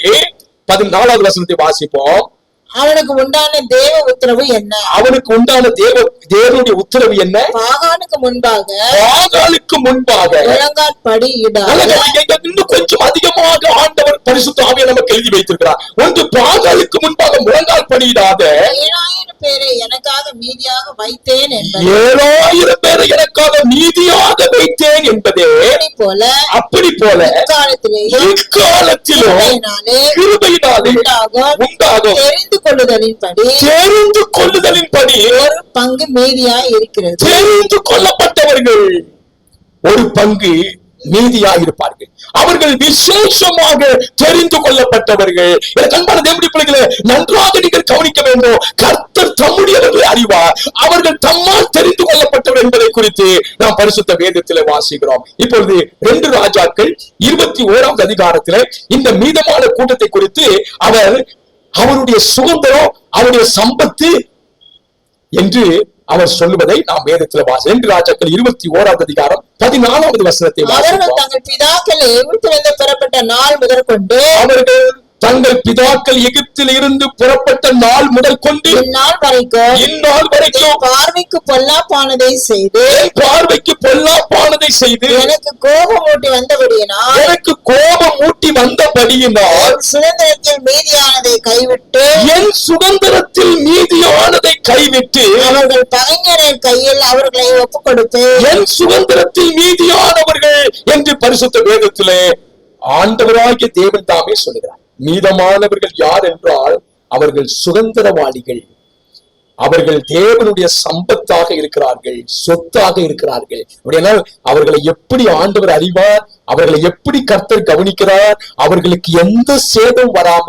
Speaker 1: 14வது வசனத்தை வாசிப்போம்.
Speaker 2: அவனுக்கு உண்டான தேவ உத்தரவு என்ன?
Speaker 1: அவனுக்கு உண்டான தேவனுடைய உத்தரவு என்ன?
Speaker 2: பாகாலுக்கு முன்பாக
Speaker 1: முழங்காற்படி இன்னும் கொஞ்சம் அதிகமாக ஆண்டவர் பரிசுத்த ஆவியை நமக்கு எழுதி வைத்திருக்கிறார். ஒன்று, பாகாலுக்கு முன்பாக முழங்கால் படியிடாத
Speaker 2: 7,000 பேரை எனக்காக மீதியாக வைத்தேன் என்பது.
Speaker 1: 7,000 பேரை எனக்காக மீதியாக வைத்தேன் என்பதே அப்படி போல இக்காலத்திலும் கிருபையினாலே உண்டாகும் தெரிந்து கொள்ளுதலின்படி
Speaker 2: ஒரு பங்கு மீதியாய் இருக்கிறது.
Speaker 1: தெரிந்து கொள்ளப்பட்டவர்கள் ஒரு பங்கு மீதியாய் இருப்பார்கள். அவர்கள் விசேஷமாக தெரிந்து கொள்ளப்பட்டவர்கள். அன்பான தேவனுடைய பிள்ளைகளே, நன்றாக நீங்கள் கவனிக்க வேண்டும். கர்த்தர் தம்முடையவர்களை அறிவார். அவர்கள் தம்மால் தெரிந்து கொள்ளப்பட்டவர் என்பதை குறித்து நாம் பரிசுத்த வேதத்திலே வாசிக்கிறோம். இப்பொழுது 2 ராஜாக்கள் 21வது அதிகாரத்திலே இந்த மீதமான கூட்டத்தை குறித்து அவருடைய சுதந்திரம், அவருடைய சம்பத்து என்று அவர் சொல்லுவதை நாம் வேதத்தில் வாசி. 2 ராஜாக்கள் 21வது அதிகாரம் 14வது வசனத்தை
Speaker 2: அவர்கள் தங்கள் பிதாக்கள் எகிப்திலிருந்து புறப்பட்ட நாள் முதற்கொண்டு
Speaker 1: தங்கள் பிதாக்கள் எகிப்தில் இருந்து புறப்பட்ட நாள் முதல் கொண்டு
Speaker 2: இந்நாள் வரைக்கும் பார்வைக்கு பொல்லாப்பானதை செய்து எனக்கு கோபம் ஊட்டி வந்தபடியினால் சுதந்திரத்தில் மீதியானதை கைவிட்டு அவர்கள் பகைஞரின் கையில் அவர்களை ஒப்புக் கொடுத்து
Speaker 1: என் சுதந்திரத்தில் மீதியானவர்கள் என்று பரிசுத்த வேதத்திலே ஆண்டவராகிய தேவன் தாமே சொல்கிறார். மீதமானவர்கள் யார் என்றால், அவர்கள் சுதந்திரவாளிகள். அவர்கள் தேவனுடைய சம்பத்தாக இருக்கிறார்கள், சொத்தாக இருக்கிறார்கள். அப்படியானால் அவர்களை எப்படி ஆண்டவர் அறிவார்? அவர்களை எப்படி கர்த்தர் கவனிக்கிறார்? அவர்களுக்கு எந்த சேதம் வராம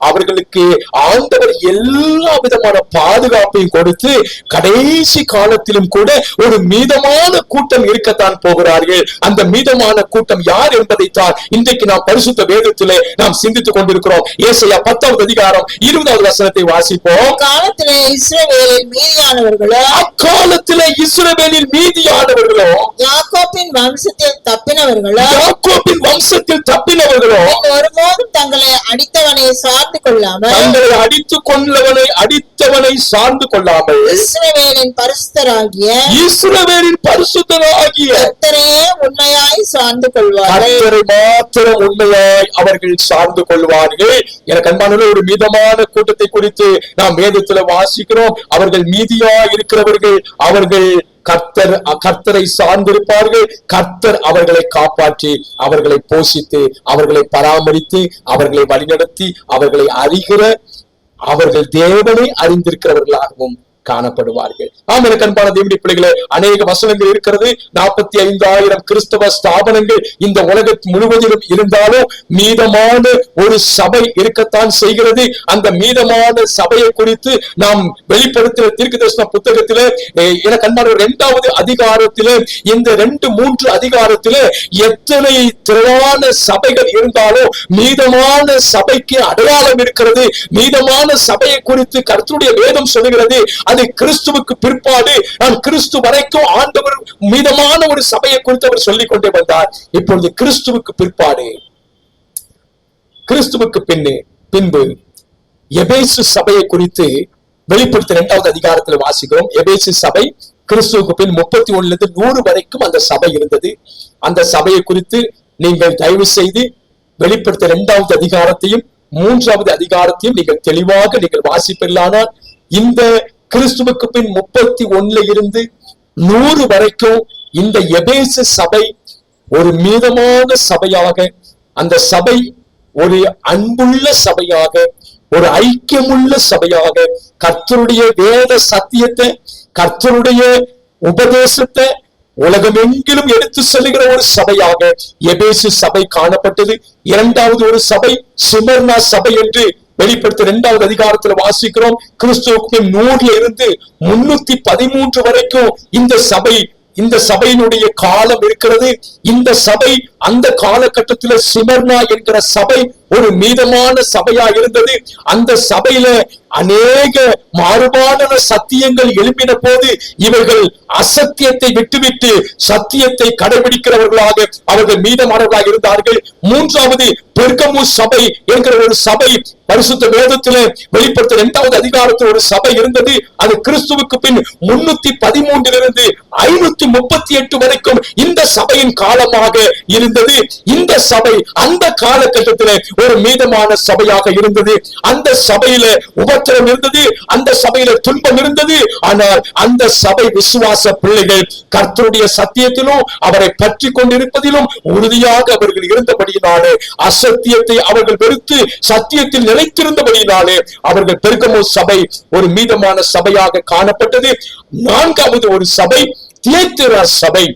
Speaker 1: அவர்களுக்கு ஆண்டவர் எல்லா விதமான பாதுகாப்பையும் கொடுத்து கடைசி காலத்திலும் கூட ஒரு மீதமான கூட்டம் இருக்கத்தான் போகிறார்கள். அந்த மீதமான கூட்டம் யார் என்பதைத்தான் இன்றைக்கு நாம் பரிசுத்த வேதத்திலே நாம் சிந்தித்துக் கொண்டிருக்கிறோம். ஏசாயா 10வது அதிகாரம் 20வது வசனத்தை வாசிப்போம்.
Speaker 2: அக்காலத்திலே இஸ்ரவேலில் மீதியானவர்களோ யாக்கோபின் வம்சத்தில் தப்பினவர்களோ ஒருபோதும் தங்களை அடித்தவனை சார்ந்து கொள்ளாமல் இஸ்ரவேலின் பரிசுத்தராகிய கர்த்தரையே உண்மையாய் சார்ந்து கொள்வார்கள்.
Speaker 1: கர்த்தரை மாத்திரம் உண்மையாய் அவர்கள் சார்ந்து கொள்வார்கள். எனக்கு அன்பான ஒரு மீதமான கூட்டத்தை குறித்து நாம் வேதத்தில் வாசிக்கிறோம். அவர்கள் மீதியா இருக்கிறவர்கள், அவர்கள் கர்த்தரை சார்ந்திருப்பார்கள். கர்த்தர் அவர்களை காப்பாற்றி, அவர்களை போஷித்து, அவர்களை பராமரித்து, அவர்களை வழிநடத்தி, அவர்களை அறிகிற, அவர்கள் தேவனை அறிந்திருக்கிறவர்களாகவும் காணப்படுவார்கள். ஆம், எனக்கு அன்பான தேவனுடைய பிள்ளைகளே, அநேக வசனங்கள் இருக்கிறது. 45,000 கிறிஸ்தவ ஸ்தாபனங்கள் இந்த உலகத்தில் முழுவதிலும் இருந்தாலும் மீதமான ஒரு சபை இருக்கத்தான் செய்கிறது. அந்த மீதமான சபையை குறித்து நாம் வெளிப்படுத்தின தீர்க்கதரிசன புத்தகத்திலே, எனக்கு அன்பான 2வது அதிகாரத்திலே, இந்த 2-3 அதிகாரத்திலே எத்தனை திரளான சபைகள் இருந்தாலும் மீதமான சபைக்கு அடையாளம் இருக்கிறது. மீதமான சபையை குறித்து கர்த்தருடைய வேதம் சொல்லுகிறது. அது கிறிஸ்துவுக்கு பிற்பாடு, நான் கிறிஸ்து வரைக்கும் ஆண்டவர் மீதமான ஒரு சபையை குறித்து அவர் சொல்லிக் கொண்டே வந்தார். இப்பொழுது கிறிஸ்துவுக்கு பிற்பாடு, கிறிஸ்துவுக்கு பின்பு எபேசு சபையை குறித்து வெளிப்படுத்த 2வது அதிகாரத்தில் வாசிக்கிறோம். எபேசு சபை கிறிஸ்துவுக்கு பின் 31 100 வரைக்கும் அந்த சபை இருந்தது. அந்த சபையை குறித்து நீங்கள் தயவு செய்து வெளிப்படுத்த 2வது அதிகாரத்தையும் 3வது அதிகாரத்தையும் நீங்கள் தெளிவாக நீங்கள் வாசிப்பீர்களானால், இந்த கிறிஸ்துவுக்கு பின் 31 இருந்து 100 வரைக்கும் இந்த எபேசு சபை ஒரு மீதமான சபையாக, அந்த சபை ஒரு அன்புள்ள சபையாக, ஒரு ஐக்கியமுள்ள சபையாக, கர்த்தருடைய வேத சத்தியத்தை, கர்த்தருடைய உபதேசத்தை உலகமெங்கிலும் எடுத்து செல்லுகிற ஒரு சபையாக எபேசு சபை காணப்பட்டது. 2வது ஒரு சபை சிமர்னா சபை என்று வெளிப்படுத்த 2வது அதிகாரத்துல வாசிக்கிறோம். கிறிஸ்துவுக்கு 100 இருந்து 313 வரைக்கும் இந்த சபையினுடைய காலம் இருக்கிறது. இந்த சபை அந்த காலகட்டத்தில் சிமர்னா என்கிற சபை ஒரு மீதமான சபையா இருந்தது. அந்த சபையில அநேக மாறுபாடான சத்தியங்கள் எழுப்பின போது இவர்கள் அசத்தியத்தை விட்டுவிட்டு சத்தியத்தை கடைபிடிக்கிறவர்களாக அவர்கள் மீதமானவர்களாக இருந்தார்கள். 3வது பெர்கமு சபை என்கிற ஒரு சபை பரிசுத்த வேதத்திலே வெளிப்படுத்த 2வது அதிகாரத்தில் ஒரு சபை இருந்தது. அது கிறிஸ்துவுக்கு பின் 313 இருந்து 538 வரைக்கும் இந்த சபையின் காலமாக இருந்தது. இந்த சபை அந்த காலகட்டத்தில் ஒரு மீதமான சபையாக இருந்தது. அந்த சபையில உபத்திரம் இருந்தது, அந்த சபையில துன்பம் இருந்தது. ஆனால் அந்த சபை விசுவாச பிள்ளைகள் கர்த்தருடைய சத்தியத்திலும் அவரை பற்றி கொண்டிருப்பதிலும் உறுதியாக அவர்கள் இருந்தபடியினாலே, அசத்தியத்தை அவர்கள் வெறுத்து சத்தியத்தில் நிலைத்திருந்தபடியினாலே அவர்கள் பெர்கமு சபை ஒரு மீதமான சபையாக காணப்பட்டது. 4வது ஒரு சபை தியத்திரா சபை.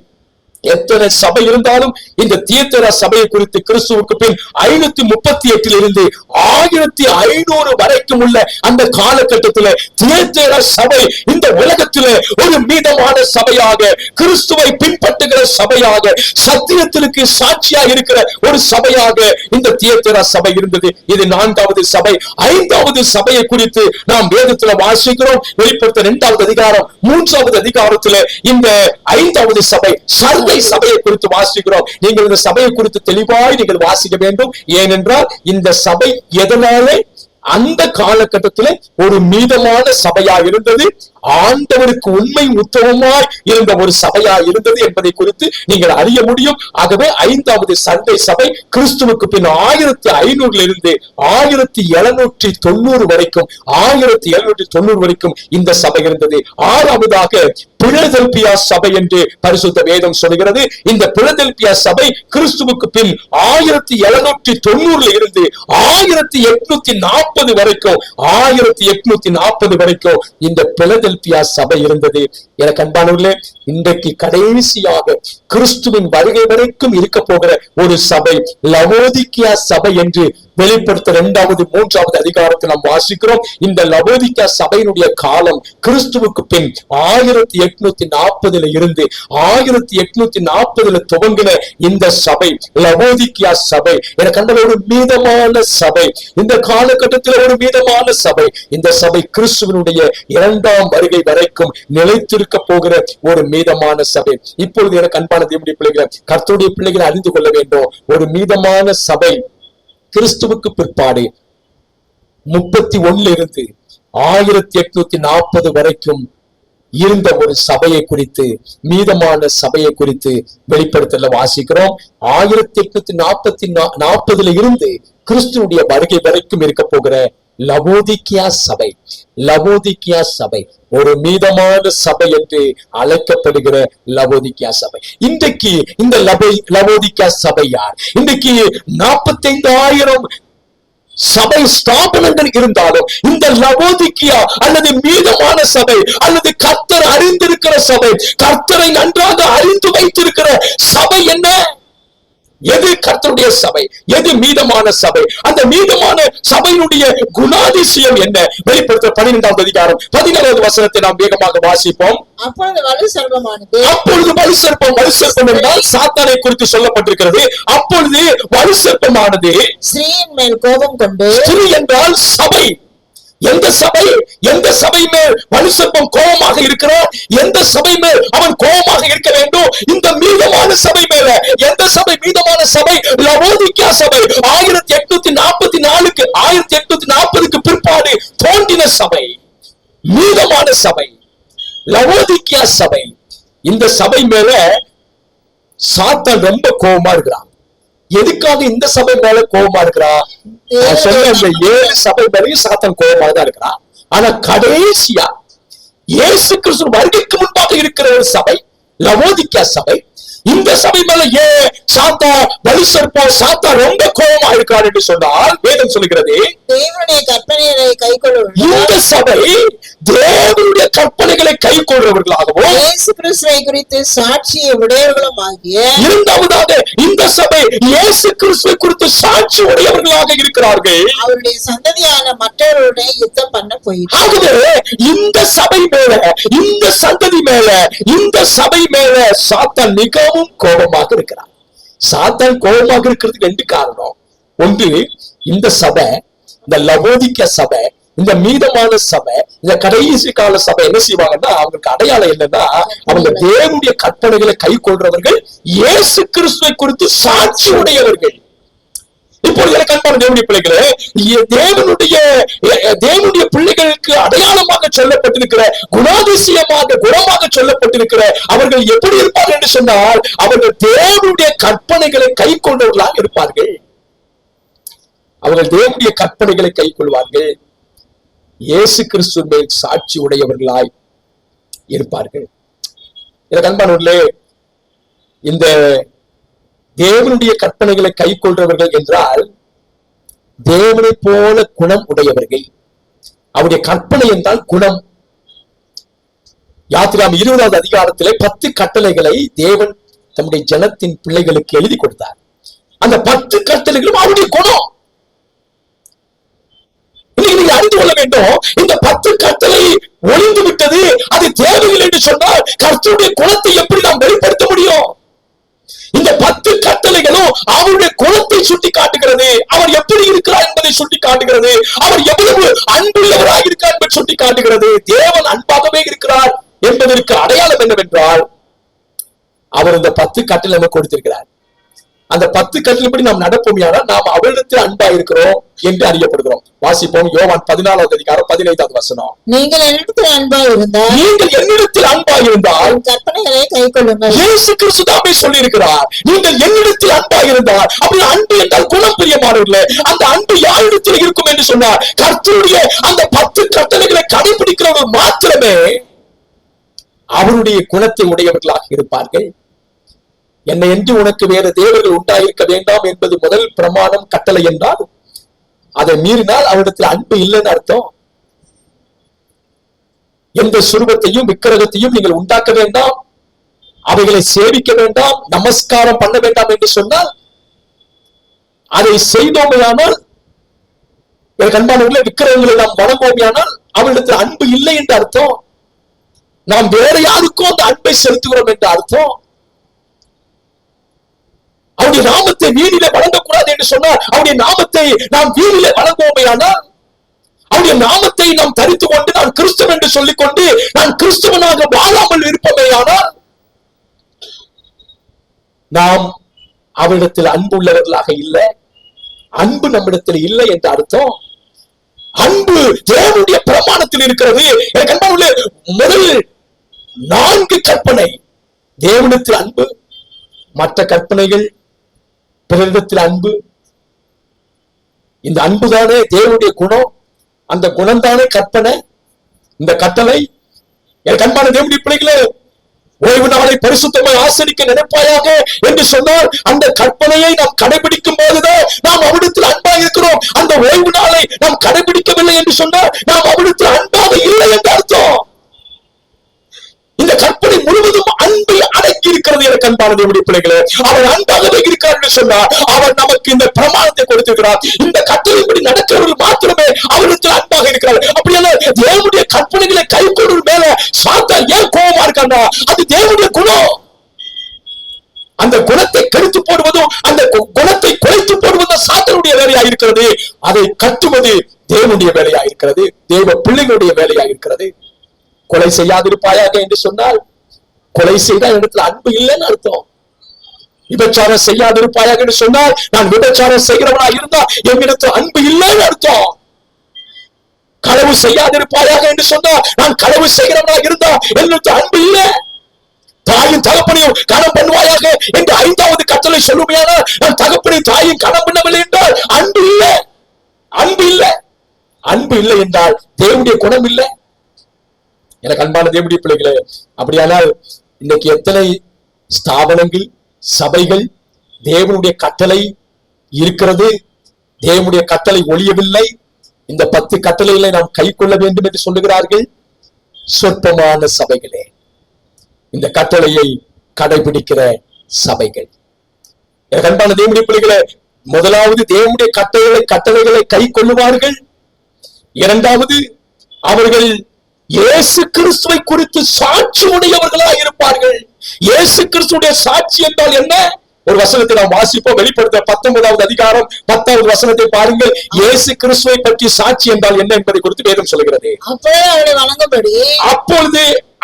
Speaker 1: எத்தனை சபை இருந்தாலும் இந்த தியத்திரா சபையை குறித்து கிறிஸ்துவுக்கு பின் 538 இருந்து 1500 வரைக்கும் உள்ள அந்த காலகட்டத்தில் தியத்திரா சபை இந்த உலகத்தில் ஒரு மீதமான சபையாக, கிறிஸ்துவை பின்பற்றுகிற சபையாக, சத்தியத்திற்கு சாட்சியாக இருக்கிற ஒரு சபையாக இந்த தியத்திரா சபை இருந்தது. இது 4வது சபை. 5வது சபையை குறித்து நாம் வேதத்தில் வாசிக்கிறோம். வெளிப்படுத்த 2வது அதிகாரம் 3வது அதிகாரத்தில் இந்த 5வது சபை சர்வ சபையை குறித்து வாசிக்கிறோம். நீங்கள் இந்த சபையை குறித்து தெளிவாய் நீங்கள் வாசிக்க வேண்டும். ஏனென்றால் இந்த சபை எதனாலே அந்த காலகட்டத்தில் ஒரு மீதமான சபையா இருந்தது, ஆண்டவருக்கு உண்மை உத்தமமாய் இருந்த ஒரு சபையா இருந்தது என்பதை குறித்து நீங்கள் அறிய முடியும். ஆகவே 5வது சண்டை சபை கிறிஸ்துவுக்கு பின் 1500 இருந்து 1790 வரைக்கும் 1790 வரைக்கும் இந்த சபை இருந்தது. 6வதாக பிலதெல்பியா சபை என்று பரிசுத்த வேதம் சொல்கிறது. இந்த பிலதெல்பியா சபை கிறிஸ்துவுக்கு பின் 1790 இருந்து 1840 வரைக்கும் 1840 வரைக்கும் இந்த பிலதெல்பியா சபை இருந்தது. எனக்கு அன்பானவர்களே, இன்றைக்கு கடைசியாக கிறிஸ்துவின் வருகை வரைக்கும் இருக்க போகிற ஒரு சபை லவோதிக்கியா சபை என்று வெளிப்படுத்த 2வது 3வது அதிகாரத்தில் நாம் வாசிக்கிறோம். இந்த லவோதிக்கியா சபையினுடைய காலம் கிறிஸ்துவுக்கு பின் 1840 இருந்து 1840 துவங்கின இந்த சபை லவோதிக்கியா சபை. எனக்கு அந்த ஒரு மீதமான சபை, இந்த காலகட்டத்தில் ஒரு மீதமான சபை. இந்த சபை கிறிஸ்துவனுடைய 2ஆம் வருகை வரைக்கும் நிலைத்திருக்க போகிற ஒரு மீதமான சபை. இப்பொழுது எனக்கு அன்பான தேவனுடைய பிள்ளைகளை, கர்த்தருடைய பிள்ளைகளை அறிந்து கொள்ள வேண்டும். ஒரு மீதமான சபை கிறிஸ்துவுக்கு பிற்பாடு 31 இருந்து 1840 வரைக்கும் இருந்த ஒரு சபையை குறித்து, மீதமான சபையை குறித்து வெளிப்படுத்தல வாசிக்கிறோம். 1840 இருந்து கிறிஸ்துவுடைய வருகை வரைக்கும் இருக்க போகிற லவோதிக்கியா சபை. லவோதிக்கியா சபை ஒரு மீதமான சபை என்று அழைக்கப்படுகிற லவோதிக்கியா சபை. இன்றைக்கு இந்த லவோதிக்கியா சபை யார்? இன்றைக்கு 45,000 சபை ஸ்தாபனங்கள் இருந்தாலும் இந்த லவோதிக்கியா அல்லது மீதமான சபை அல்லது கர்த்தர் அறிந்திருக்கிற சபை, கர்த்தரை நன்றாக அறிந்து வைத்திருக்கிற சபை என்ன? எது கர்த்தருடைய சபை? எது மீதமான சபை? அந்த மீதமான சபையினுடைய குணாதிசயம் என்ன? வெளிப்படுத்தல் 12ஆம் அதிகாரம் 17வது வசனத்தை நாம் வேகமாக வாசிப்போம்.
Speaker 2: அப்பொழுது வலு சர்ப்பமானது,
Speaker 1: அப்பொழுது வலு சர்ப்பம் என்றால் சாத்தானை குறித்து சொல்லப்பட்டிருக்கிறது. அப்பொழுது வலு சர்ப்பமானது
Speaker 2: ஸ்திரீயின் மேல் கோபம் கொண்டு,
Speaker 1: ஸ்திரீ என்றால் சபை. எந்த சபை? எந்த சபை மேல் வலு சர்ப்பம் கோபமாக இருக்கிறார்? எந்த சபை மேல் அவன் கோபமாக இருக்க வேண்டும்? இந்த மீதமான சபை மேல. எந்த சபை மீதமான சபை? லவோதிக்கியா சபை. 1840க்கு பிற்பாடு தோன்றின சபை, மீதமான சபை, லவோதிக்கியா சபை. இந்த சபை மேல சாத்தான் ரொம்ப கோபமா இருக்கிறான். எதுக்காக இந்த சபை மேல கோபமா இருக்கிறான்? நான் சொன்ன இந்த 7 சபை மேலையும் சாத்தான் கோபமாக தான் இருக்கிறான். ஆனா கடைசியா இயேசு கிறிஸ்து வருகைக்கு முன்பாக இருக்கிற ஒரு சபை லவோதிக்கியா சபை. இந்த சபை மேல ஏன் வலு சர்ப்பம் சாத்தான் ரொம்ப கோபமா இருக்கிறார் என்று சொன்னால் வேதம் சொல்லுகிறது,
Speaker 2: தேவனுடைய கற்பனைகளை கைக்கொள்ளுவர்கள்,
Speaker 1: இந்த சபை தேவனுடைய கற்பனைகளை கை கொள்றவர்களாகவும்
Speaker 2: இயேசு கிறிஸ்துவை குறித்து சாட்சியை உடையவர்களும் ஆகிய,
Speaker 1: இரண்டாவதாக இந்த சபை இயேசு கிறிஸ்துவை குறித்து சாட்சி உடையவர்களாக இருக்கிறார்கள்.
Speaker 2: அவருடைய சந்ததியான மற்றவர்களுடைய யுத்தம் பண்ண போயிட்டு.
Speaker 1: ஆகவே இந்த சபை மேல, இந்த சந்ததி மேல, இந்த சபை மேல சாத்தான் மிகவும் கோபமாக இருக்கிறார். சாத்தான் கோபமாக இருக்கிறதுக்கு 2 காரணம். ஒன்று, இந்த சபை, இந்த லவோதிக்கியா சபை, இந்த மீதமான சபை, இந்த கடைசி கால சபை என்ன செய்வாங்கன்னா, அவங்களுக்கு அடையாளம் என்னன்னா, அவங்க தேவனுடைய கற்பனைகளை கை கொள்றவர்கள், இயேசு கிறிஸ்துவை குறித்து சாட்சி உடையவர்கள். இப்பொழுது எனக்கு அன்பான தேவனுடைய பிள்ளைகளே, தேவனுடைய பிள்ளைகளுக்கு அடையாளமாக சொல்லப்பட்டிருக்கிற, குணமாக சொல்லப்பட்டிருக்கிற அவர்கள் எப்படி இருப்பார்கள் என்று சொன்னால், அவர்கள் தேவனுடைய கற்பனைகளை கை கொண்டவர்களாக இருப்பார்கள். அவர்கள் தேவனுடைய கற்பனைகளை கை கொள்வார்கள். இயேசு கிறிஸ்து மேல் சாட்சி உடையவர்களாய் இருப்பார்கள். எனக்கு அன்பானவர்களே, இந்த தேவனுடைய கற்பனைகளை கை கொள்றவர்கள் என்றால் தேவனை போல குணம் உடையவர்கள். அவருடைய கற்பனை என்றால் குணம். யாத்திராம் 20வது அதிகாரத்திலே 10 கட்டளைகளை தேவன் தம்முடைய ஜனத்தின் பிள்ளைகளுக்கு எழுதி கொடுத்தார். அந்த 10 கட்டளைகளும் அவருடைய குணம். நீங்கள் அறிந்து கொள்ள வேண்டும், இந்த 10 கட்டளை ஒளிந்து விட்டது, அது தேவையில்லை என்று சொன்னால் கர்த்தருடைய குணத்தை எப்படி நாம் வெளிப்படுத்த முடியும்? இந்த 10 கட்டளைகளும் அவருடைய குணத்தை சுட்டி காட்டுகிறது. அவர் எப்படி இருக்கிறார் என்பதை சுட்டி காட்டுகிறது. அவர் எவ்வளவு அன்புள்ளவராக இருக்கிறார் என்பதை சுட்டி காட்டுகிறது. தேவன் அன்பாகவே இருக்கிறார் என்பதற்கு அடையாளம் என்னவென்றால், அவர் இந்த 10 கட்டளை நமக்கு கொடுத்திருக்கிறார். அந்த 10 கட்டளைப்படி நாம் நடப்போமையானால் நாம் அவரிடத்தில் அன்பா இருக்கிறோம் என்று அறியப்படுகிறோம். வாசிப்போம் யோவான் 14வது அதிகாரம் 15வது வசனம்.
Speaker 2: நீங்கள் என்னிடத்தில் அன்பா இருந்தால்,
Speaker 1: நீங்கள் என்னிடத்தில் அன்பா இருந்தால்
Speaker 2: கற்பனைகளை கை கொள்ளுங்கள்.
Speaker 1: இயேசு கிறிஸ்து தாமே சொல்லி இருக்கிறார், நீங்கள் என்னிடத்தில் அன்பா இருந்தால். அப்படி அன்பு என்றால் குணம், பிரியமானவர்களே. அந்த அன்பு யாரிடத்தில் இருக்கும் என்று சொன்னார், கர்த்தருடைய அந்த 10 கட்டளைகளை கடைபிடிக்கிறவர்கள் மாத்திரமே அவருடைய குணத்தை உடையவர்களாக இருப்பார்கள். என்னை என்று உனக்கு வேறு தேவர்கள் உண்டாயிருக்க வேண்டாம் என்பது முதல் பிரமாணம், கட்டளை என்றால் அதை மீறினால் அவரிடத்தில் அன்பு இல்லைன்னு அர்த்தம். எந்த சுரூபத்தையும் விக்கிரகத்தையும் நீங்கள் உண்டாக்க வேண்டாம், அவைகளை சேவிக்க வேண்டாம், நமஸ்காரம் பண்ண வேண்டாம் என்று சொன்னால், அதை செய்தோமையானால், எனக்கு அன்பானவர்களே, விக்கிரகங்களை நாம் வணங்குவோமையானால் அவரிடத்தில் அன்பு இல்லை என்று அர்த்தம். நாம் வேற யாருக்கும் அந்த அன்பை செலுத்துகிறோம் என்று அர்த்தம். அவருடைய நாமத்தை வீணிலே வழங்கக்கூடாது என்று சொன்னார். அவருடைய நாமத்தை நாம் வீணிலே வழங்குவோமையானால், அவருடைய நாமத்தை நாம் தரித்து கொண்டு நான் கிறிஸ்தவன் என்று சொல்லிக் கொண்டு நான் கிறிஸ்தவனாக வாழாமல் இருப்போமேயானால், நாம் அவரிடத்தில் அன்பு உள்ளவர்களாக இல்லை, அன்பு நம்மிடத்தில் இல்லை என்று அர்த்தம். அன்பு தேவனுடைய பிரமாணத்தில் இருக்கிறது. எனக்கு அன்பான முதல் 4 கற்பனை தேவனிடத்தில் அன்பு, மற்ற கற்பனைகள் பிறரிடத்தில் அன்பு. இந்த அன்புதானே தேவனுடைய குணம். அந்த குணம்தானே கற்பனை. இந்த கட்டளை என் கண்பான தேவனுடைய பிள்ளைகளே, ஓய்வு நாளை பரிசுத்தமாய் ஆசரிக்க நினைப்பாயாக என்று சொன்னால் அந்த கற்பனையை நாம் கடைபிடிக்கும் போதுதான் நாம் அவரிடத்தில் அன்பாக இருக்கிறோம். அந்த ஓய்வு நாளை நாம் கடைபிடிக்கவில்லை என்று சொன்னால் நாம் அவரிடத்தில் அன்பாக இல்லை என்று அர்த்தம். இந்த கற்பனை முழுவதும் அன்பை அடக்கி இருக்கிறது என கண்பான தேவனுடைய பிள்ளைகளே. அவர் அன்பாகவே இருக்கிறார் என்று சொன்னார். அவர் நமக்கு இந்த பிரமாணத்தை கொடுத்திருக்கிறார். இந்த கட்டளைப்படி நடக்கிறவர்கள் மாத்திரமே அவரிடத்தில் அன்பாக இருக்கிறார். அப்படியான தேவனுடைய கற்பனைகளை கை கொண்டு மேல சாத்தான் ஏன் கோபமா இருக்காங்க? அது தேவனுடைய குணம். அந்த குணத்தை கெடுத்து போடுவதும் அந்த குணத்தை குறைத்து போடுவதும் சாத்தானுடைய வேலையாக இருக்கிறது. அதை கட்டுவது தேவனுடைய வேலையாக இருக்கிறது, தேவ பிள்ளைகளுடைய வேலையாக இருக்கிறது. கொலை செய்யாதிருப்பாயாக என்று சொன்னால் கொலை செய்த இடத்துல அன்பு இல்லைன்னு அர்த்தம். விபச்சாரம் செய்யாதிருப்பாயாக என்று சொன்னால் நான் விபச்சாரம் செய்கிறவனா இருந்தா எங்கிடத்துல அன்பு இல்லைன்னு அர்த்தம். களவு செய்யாதிருப்பாயாக என்று சொன்னா நான் களவு செய்கிறவனா இருந்தா என்னிடத்துல அன்பு இல்லை. தாயும் தகப்பனையும் கனம் பண்ணுவாயாக என்று 5வது கட்டளை சொல்லுமையானால் நான் தகப்பனையும் தாயும் கனம் பண்ணவில்லை என்றால் அன்பு இல்லை. அன்பு இல்லை. அன்பு இல்லை என்றால் தேவனுடைய குணம் இல்லை. எனக்கு அன்பான தேவனுடைய பிள்ளைகளே, அப்படியானால் இன்னைக்கு எத்தனை ஸ்தாபனங்கள், சபைகள் தேவனுடைய கட்டளை இருக்கிறது, தேவனுடைய கட்டளை ஒழியவில்லை, இந்த 10 கட்டளைகளை நாம் கை கொள்ள வேண்டும் என்று சொல்லுகிறார்கள். சொற்பமான சபைகளே இந்த கட்டளையை கடைபிடிக்கிற சபைகள். எனக்கு அன்பான தேவனுடைய பிள்ளைகளே, முதலாவது தேவனுடைய கட்டளைகளை கை கொள்ளுவார்கள். இரண்டாவது அவர்கள் இயேசு கிறிஸ்துவை குறித்து சாட்சி உடையவர்களாக இருப்பார்கள். இயேசு கிறிஸ்துடைய சாட்சி என்றால் என்ன? ஒரு வசனத்தை நாம் வாசிப்போம். வெளிப்படுத்த 19வது அதிகாரம் 10வது வசனத்தை பாருங்கள். இயேசு கிறிஸ்துவை பற்றி சாட்சி என்றால் என்ன என்பதை குறித்து வேதம் சொல்கிறது. அப்பொழுது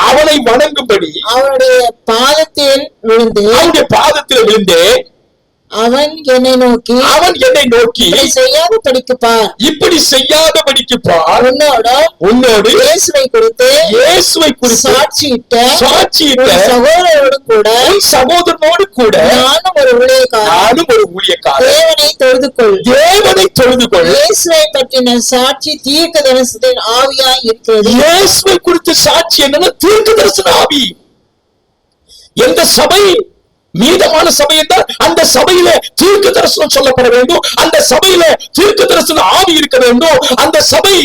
Speaker 1: அவனை வணங்கும்படி அவனுடைய பாதத்தில் விழுந்து அவன் என்னை நோக்கி இப்படி செய்யாதபடிக்கு பார், உன்னோடு இயேசுவை குறித்து சாட்சியிட்ட சகோதரனோடு கூட நானும் ஒரு ஊழியக்காரன். தேவனை தொழுது கொள். இயேசுவை பற்றின சாட்சி தீர்க்கதரிசனத்தின் ஆவியாய் இருக்கிறது. இயேசுவை குறித்து சாட்சி என்னன்னா தீர்க்கதரிசன ஆவி. எந்த சபை மீதமான சபை என்றால் அந்த சபையில தீர்க்க தரிசனம் சொல்லப்பட வேண்டும். அந்த சபையில தீர்க்க தரிசன ஆவி இருக்க வேண்டும். அந்த சபை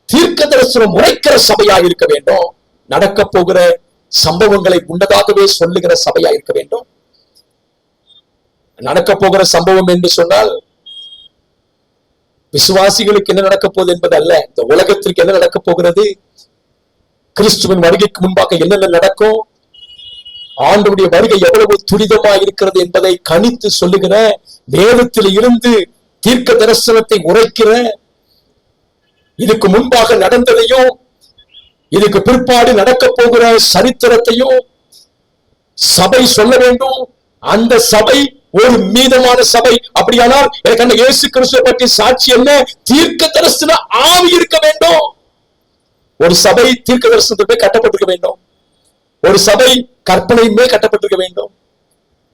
Speaker 1: தீர்க்க தரிசனம் உரைக்கிற சபையா இருக்க வேண்டும். நடக்க போகிற சம்பவங்களை முன்னதாகவே சொல்லுகிற சபையா இருக்க வேண்டும். நடக்க போகிற சம்பவம் என்று சொன்னால் விசுவாசிகளுக்கு என்ன நடக்க போகுது என்பது அல்ல, இந்த உலகத்திற்கு என்ன நடக்க போகிறது, கிறிஸ்துவின் வருகைக்கு முன்பாக என்னென்ன நடக்கும், ஆண்டவருடைய வருகை எவ்வளவு துரிதமாக இருக்கிறது என்பதை கணித்து சொல்லுகிற, வேதத்தில் இருந்து தீர்க்க தரிசனத்தை உரைக்கிற, இதுக்கு முன்பாக நடந்ததையும் இதுக்கு பிற்பாடு நடக்க போகிற சரித்திரத்தையும் சபை சொல்ல வேண்டும். அந்த சபை ஒரு மீதமான சபை. அப்படியானால் எனக்கு இயேசு கிறிஸ்துவை பற்றி சாட்சி என்ன? தீர்க்க தரிசன ஆவி இருக்க வேண்டும். ஒரு சபை தீர்க்க தரிசனத்தை கட்டப்பட்டிருக்க வேண்டும். ஒரு சபை கற்பனையின் மேல் கட்டப்பட்டிருக்க வேண்டும்.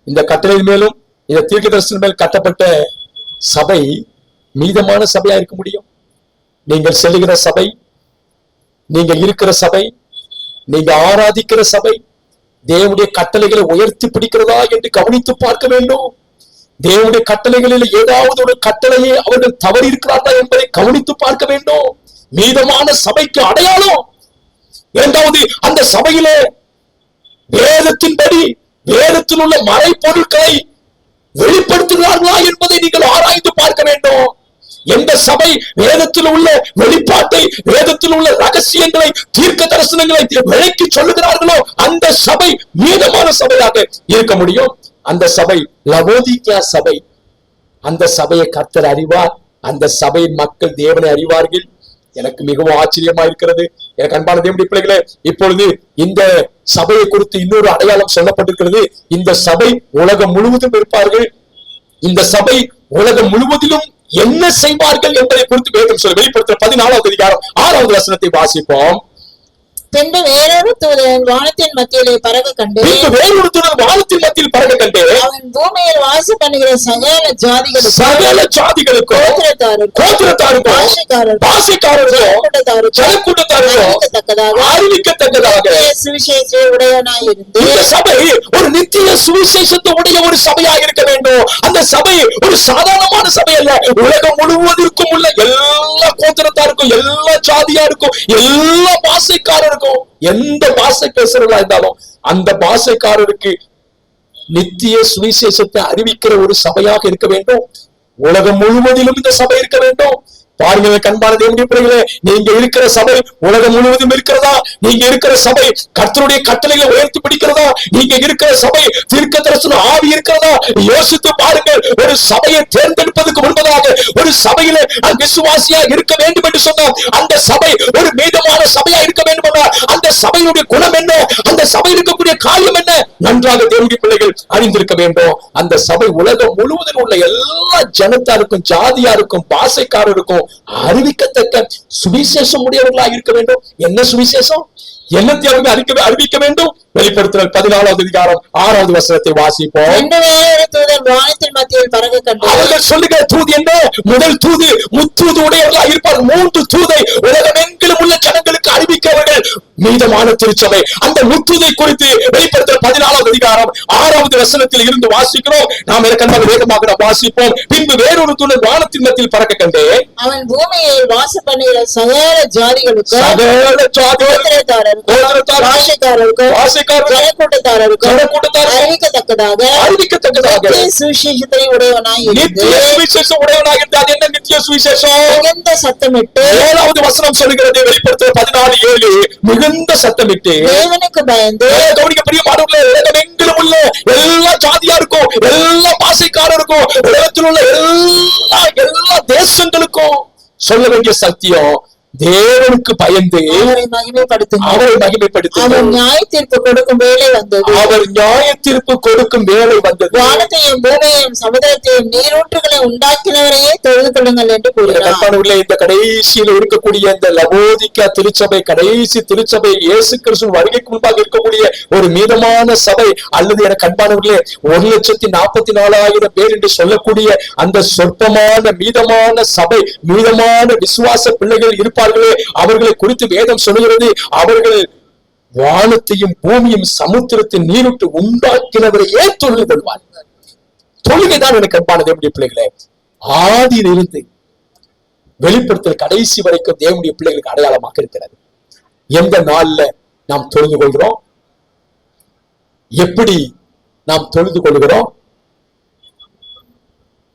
Speaker 1: இந்த கட்டளையின் மேலும் இந்த தீர்க்க தரிசனம் மேல் கட்டப்பட்ட சபை மீதமான சபையா இருக்க முடியும். நீங்கள் செல்லுகிற சபை, நீங்கள் இருக்கிற சபை, நீங்க ஆராதிக்கிற சபை தேவனுடைய கட்டளைகளை உயர்த்தி பிடிக்கிறதா என்று கவனித்து பார்க்க வேண்டும். தேவனுடைய கட்டளைகளில் ஏதாவது ஒரு கட்டளையை அவர்கள் தவறி இருக்கிறார்களா என்பதை கவனித்து பார்க்க வேண்டும். மீதமான சபைக்கு அடையாளம். இரண்டாவது, அந்த சபையிலே வேதத்தின்படி வேதத்தில் உள்ள மறைபொருட்களை வெளிப்படுத்துகிறார்களா என்பதை நீங்கள் ஆராய்ந்து பார்க்க வேண்டும். எந்த சபை வேதத்தில் உள்ள வெளிப்பாட்டை, வேதத்தில் உள்ள ரகசியங்களை, தீர்க்க தரிசனங்களை விளக்கி சொல்லுகிறார்களோ அந்த சபை மீதமான சபையாக இருக்க முடியும். அந்த சபை லவோதிக்கா சபை. அந்த சபையை கர்த்தர் அறிவார். அந்த சபையின் மக்கள் தேவனை அறிவார்கள். எனக்கு மிகவும் ஆச்சரியமா இருக்கிறது. எனக்கு அன்பான தேவனுடைய பிள்ளைகளே, இப்பொழுது இந்த சபையை குறித்து இன்னொரு அடையாளம் சொல்லப்பட்டிருக்கிறது. இந்த சபை உலகம் முழுவதும் இருப்பார்கள். இந்த சபை உலகம் முழுவதிலும் என்ன செய்வார்கள் என்பதை குறித்து வேதம் சொல்ல வெளிப்படுத்துற 14வது அதிகாரம் 6வது வசனத்தை வாசிப்போம்.
Speaker 2: பின்பு வேறொரு தூதன் வானத்தின் மத்தியிலே பறக்க கண்டு
Speaker 1: பின்பு வேறொரு தூதன் வானத்தின் மத்தியில் பறக்க கண்டு
Speaker 2: அவன் பூமியில் வாசம் பண்ணுகிற சகல
Speaker 1: ஜாதிகளுக்கும் கோத்திரத்தாருக்கும் பாஷைக்காரருக்கும் ஜனக்கூட்டத்தாருக்கும் அறிவிக்கத்தக்கதாக
Speaker 2: சுவிசேஷ உடையவனாயிருந்து
Speaker 1: இந்த சபை ஒரு நித்திய சுவிசேஷத்தை உடைய ஒரு சபையா இருக்க வேண்டும். அந்த சபை ஒரு சாதாரணமான சபை அல்ல. உலகம் முழுவதற்கும் உள்ள எல்லா கோத்திரத்தாருக்கும், எல்லா ஜாதியாருக்கும், எல்லா பாஷைக்காரருக்கும், எந்த பாஷை பேசுறதா இருந்தாலும் அந்த பாஷைக்காரருக்கு நித்திய சுவிசேஷத்தை அறிவிக்கிற ஒரு சபையாக இருக்க வேண்டும். உலகம் முழுவதிலும் இந்த சபை இருக்க வேண்டும். பாருங்க கண்பான தேவனுடைய பிள்ளைகளே, நீங்க இருக்கிற சபை உலகம் முழுவதும் இருக்கிறதா? நீங்க இருக்கிற சபை கர்த்தருடைய கட்டளைகளை உயர்த்தி பிடிக்கிறதா? நீங்க இருக்கிற சபை தீர்க்கதரிசன ஆவி இருக்கிறதா? யோசித்து பாருங்கள். ஒரு சபையை தேர்ந்தெடுப்பதற்கு முன்பதாக ஒரு சபையில விசுவாசியா இருக்க வேண்டும் என்று சொன்னால் அந்த சபை ஒரு மீதமான சபையா இருக்க வேண்டும் என்றால் அந்த சபையினுடைய குணம் என்ன, அந்த சபையில் இருக்கக்கூடிய காரியம் என்ன நன்றாக தேவனுடைய பிள்ளைகள் அறிந்திருக்க வேண்டும். அந்த சபை உலகம் முழுவதும் உள்ள எல்லா ஜனத்தாருக்கும், ஜாதியாருக்கும், பாஷைக்காரருக்கும் அறிவிக்கத்தக்க சுவிசேஷம் உடையவர்களாக இருக்க வேண்டும். என்ன சுவிசேஷம்? என்னத்தை அறிவிக்க வேண்டும்? வெளிப்படுத்தல் 14வது அதிகாரம் 6வது வசனத்தை வாசிப்போம்.
Speaker 2: வானத்தின் மத்தியில் பறக்க கண்டு
Speaker 1: அவர்கள் சொல்லுகிற தூது என்ன? முதல் தூது முத்தூது உடையவர்களாக இருப்பார். 3 தூதை உலகமெங்கிலும் உள்ள ஜனங்களுக்கு அறிவிக்கிறவர்கள் மீதமான திருச்சபை. அந்த முத்தூதை குறித்து வெளிப்படுத்தல் 14வது அதிகாரம் 6வது வசனத்தில் இருந்து வாசிக்கிறோம். நாம் இருக்கின்ற வேகமாக வாசிப்போம். பின்பு வேறொரு தூதன் வானத்தின் மத்தியில் பறக்க கண்டு
Speaker 2: அவன் பூமியில் வாசம் பண்ணுகிற சகல ஜாதிகளுக்கும், அறிவிக்கத்தக்கதாக சுவிசேஷத்தை உடையவனாய்
Speaker 1: நித்திய சுவிசேஷம்
Speaker 2: மிகுந்த சத்தமிட்டு
Speaker 1: 7வது வசனம் சொல்கிறது. வெளிப்படுத்தல் 14:7 மிகுந்த சத்தமிட்டு
Speaker 2: தேவனுக்கு பயந்து
Speaker 1: கவனிக்க பிரியமானவர்களே, உலகமெங்கிலும் உள்ள எல்லா ஜாதியாருக்கும், எல்லா பாஷைக்காரருக்கும், உலகத்தில் உள்ள எல்லா தேசங்களுக்கும் சொல்ல வேண்டிய சத்தியம், தேவனுக்கு பயந்து
Speaker 2: அவரை மகிமைப்படுத்தி
Speaker 1: அவர்
Speaker 2: நியாய தீர்ப்பு கொடுக்கும் வேலை வந்தது.
Speaker 1: அவர் நியாய தீர்ப்பு கொடுக்கும் வேலை வந்தது.
Speaker 2: வானத்தையும் பூமியையும் சமுதிரத்தையும் நீரூற்றுகளை உண்டாக்கினவரையே தொழுது கொள்ளுங்கள் என்று கூறினார்.
Speaker 1: இந்த கடைசியில் இருக்கக்கூடிய இந்த லவோதிக்கா திருச்சபை, கடைசி திருச்சபை, இயேசு கிறிஸ்து வருகைக்கு முன்பாக இருக்கக்கூடிய ஒரு மீதமான சபை, அல்லது என கண்பானவர்களே 1,44,000 பேர் என்று சொல்லக்கூடிய அந்த சொற்பமான மீதமான சபை, மீதமான விசுவாச பிள்ளைகள் இருப்பார்களே, அவர்களை குறித்து வேதம் சொல்லுகிறது. அவர்கள் வானத்தையும் பூமியும் சமுத்திரத்தின் நீருட்டு உண்டாக்கினவரையே தொழுது கொள்வார்கள். தொழுகைதான் எனக்கு அன்பான தேவனுடைய பிள்ளைகளே, ஆதியிலிருந்து வெளிப்படுத்தல் கடைசி வரைக்கும் தேவனுடைய பிள்ளைகளுக்கு அடையாளமாக இருக்கிறது. எந்த நாள்ல நாம் தொழுது கொள்கிறோம், எப்படி நாம் தொழுது கொள்கிறோம்?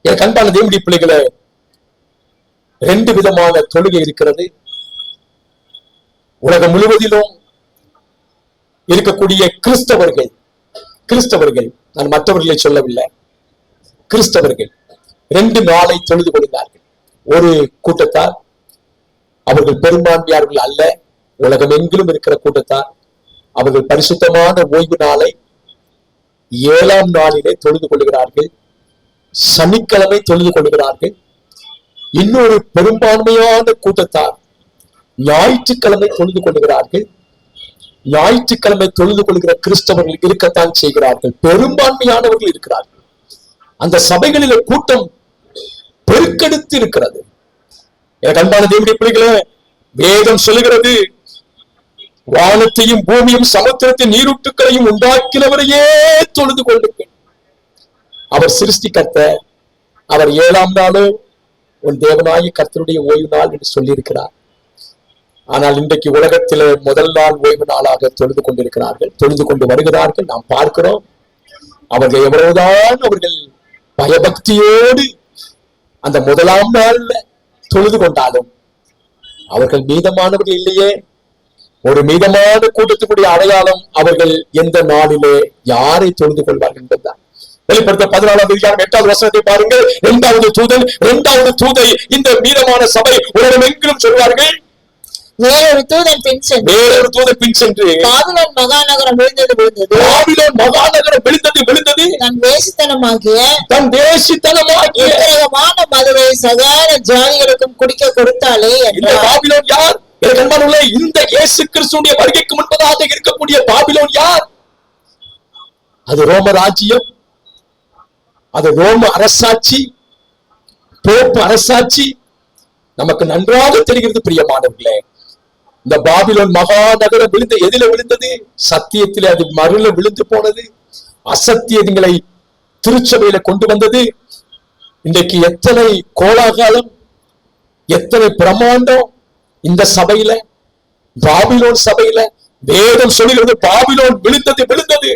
Speaker 1: எனக்கு அன்பான தேவனுடைய பிள்ளைகளை, 2 விதமான தொழுகை இருக்கிறது. உலகம் முழுவதிலும் இருக்கக்கூடிய கிறிஸ்தவர்கள், நான் மற்றவர்களை சொல்லவில்லை, கிறிஸ்தவர்கள் 2 நாளை தொழுது கொள்கிறார்கள். ஒரு கூட்டத்தார், அவர்கள் பெரும்பான்மையாளர்கள் அல்ல, உலகம் எங்கிலும் இருக்கிற கூட்டத்தார், அவர்கள் பரிசுத்தமான ஓய்வு நாளை 7ஆம் நாளிலே தொழுது கொள்கிறார்கள். சனிக்கிழமை தொழுது கொள்கிறார்கள். இன்னொரு பெரும்பான்மையான கூட்டத்தார் ஞாயிற்றுக்கிழமை தொழுது கொள்கிறார்கள். ஞாயிற்றுக்கிழமை தொழுது கொள்கிற கிறிஸ்தவர்கள் இருக்கத்தான் செய்கிறார்கள். பெரும்பான்மையானவர்கள் இருக்கிறார்கள். அந்த சபைகளில கூட்டம் பெருக்கெடுத்து இருக்கிறது. எனக்கு அன்பான தேவனுடைய பிள்ளைகளே, வேதம் சொல்லுகிறது, வானத்தையும் பூமியும் சமுத்திரத்தின் நீரூற்றுக்களையும் உண்டாக்கினவரையே தொழுது கொள்ளுங்கள். அவர் சிருஷ்டிகர்த்தர். அவர் 7ஆம் நாளோ உன் தேவனாய கர்த்தருடைய ஓய்வு நாள் என்று சொல்லி இருக்கிறார். ஆனால் இன்றைக்கு உலகத்திலே முதல் நாள் ஓய்வு நாளாக தொழுது கொண்டிருக்கிறார்கள், தொழுது கொண்டு வருகிறார்கள். நாம் பார்க்கிறோம், அவர்கள் எவ்வளவுதான் அவர்கள் பயபக்தியோடு அந்த முதலாம் நாள்ல தொழுது கொண்டாலும் அவர்கள் மீதமானவர்கள் இல்லையே. ஒரு மீதமான கூட்டத்துக்குரிய அடையாளம் அவர்கள் எந்த நாளிலே யாரை தொழுது கொள்வார்கள் என்பதுதான். வெளிப்படுத்த 14ஆம் அதிகாரம் 8வது வசனத்தை பாருங்கள். 2வது தூதை இந்த மீதமான சபை உலகம் எங்கிலும் சொல்வார்கள்.
Speaker 2: வேறொரு தூதன்
Speaker 1: பின் சென்று
Speaker 2: பாபிலோன் மகாநகரம் விழுந்தது தன் வேசித்தனமாகிய விக்கிரகமான மதுரை சகல ஜாதிகளுக்கும் குடிக்க கொடுத்தாலே.
Speaker 1: இந்த பாபிலோன் யார்? எனக்கு அன்பானவர்களே, இந்த இயேசு கிறிஸ்துவின் வருகைக்கு முன்பதாக இருக்கக்கூடிய பாபிலோன் யார்? அது ரோம ராஜ்யம், அது ரோம அரசாட்சி, போப்பு அரசாட்சி. நமக்கு நன்றாக தெரிகிறது பிரியமானவர்களே. இந்த பாபிலோன் மகாநகரம் விழுந்து எதில விழுந்தது? சத்தியத்திலே அது மருள விழுந்து போனது. அசத்தியங்களை திருச்சபையில கொண்டு வந்தது. இன்றைக்கு எத்தனை கோலாகாலம், எத்தனை பிரமாண்டம் இந்த சபையில, பாபிலோன் சபையில. வேதம் சொல்லுகிறது பாபிலோன் விழுந்தது விழுந்தது.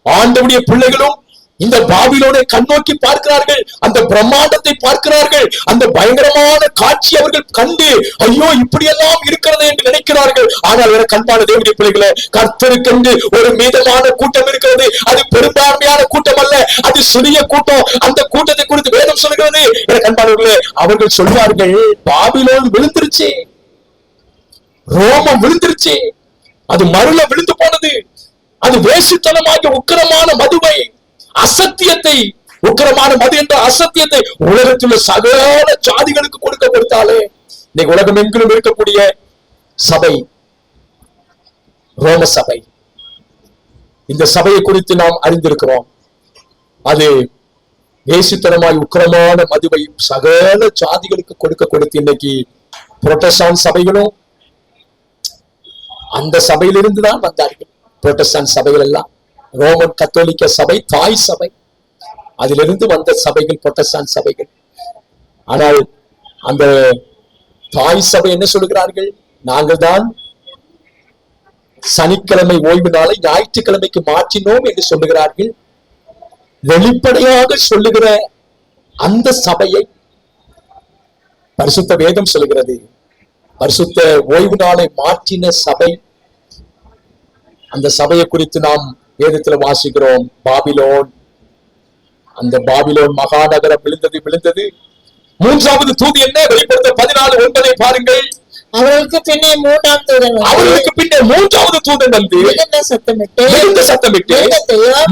Speaker 1: ஆண்டவருடைய பிள்ளைகளும் இந்த பாபிலோனை கண்ணோக்கி பார்க்கிறார்கள், அந்த பிரம்மாண்டத்தை பார்க்கிறார்கள், அந்த பயங்கரமான காட்சி அவர்கள் கண்டு ஐயோ இப்படியெல்லாம் இருக்கிறது என்று நினைக்கிறார்கள். ஆனால் எனக்கு அன்பான தேவனுடைய பிள்ளைகளே, கர்த்தருக்கென்று ஒரு மீதமான கூட்டம் இருக்கிறது. அது பெரும்பான்மையான கூட்டம் அல்ல, அது சிறிய கூட்டம். அந்த கூட்டத்தை குறித்து வேதம் சொல்கிறது. எனக்கு அன்பானவர்களே, அவர்கள் சொல்வார்கள் பாபிலோன் விழுந்துருச்சு, ரோமம் விழுந்துருச்சு, அது மருள விழுந்து போனது. அது வேசித்தனமாகிய உக்கிரமான மதுவை, அசத்தியத்தை, உக்கிரமான மது என்ற அசத்தியத்தை உலகத்தில் உள்ள சகல ஜாதிகளுக்கு கொடுக்க கொடுத்தாலே. இன்னைக்கு உலகம் எங்கிலும் இருக்கக்கூடிய சபை ரோம சபை. இந்த சபையை குறித்து நாம் அறிந்திருக்கிறோம். அது வேசித்தனமாய் உக்கிரமான மதுவை சகல ஜாதிகளுக்கு கொடுக்க கொடுத்து இன்னைக்கு புரோட்டஸ்டாண்ட் சபைகளும் அந்த சபையிலிருந்துதான் வந்தார்கள். புரோட்டஸ்டாண்ட் சபைகள் எல்லாம் ரோமன் கத்தோலிக்க சபை தாய் சபை, அதிலிருந்து வந்த சபைகள் புரோட்டஸ்டாண்ட் சபைகள். ஆனால் அந்த தாய் சபை என்ன சொல்லுகிறார்கள்? நாங்கள் தான் சனிக்கிழமை ஓய்வு நாளை ஞாயிற்றுக்கிழமைக்கு மாற்றினோம் என்று சொல்லுகிறார்கள். வெளிப்படையாக சொல்லுகிற அந்த சபையை பரிசுத்த வேதம் சொல்லுகிறது. பரிசுத்த ஓய்வு நாளை மாற்றின சபை, அந்த சபையை குறித்து நாம் வேதத்துல வாசிக்கிறோம். பாபிலோன், அந்த பாபிலோன் மகாநகரம் விழுந்தது விழுந்தது. மூன்றாவது தூது என்ன? வெளிப்படுத்த 14:9 பாருங்கள்.
Speaker 2: அவர்களுக்கு பின்னே மூன்றாம் தூதன் வந்து,
Speaker 1: அவர்களுக்கு பின்னே மூன்றாவது தூதன் வந்து
Speaker 2: மிகுந்த சத்தமிட்டு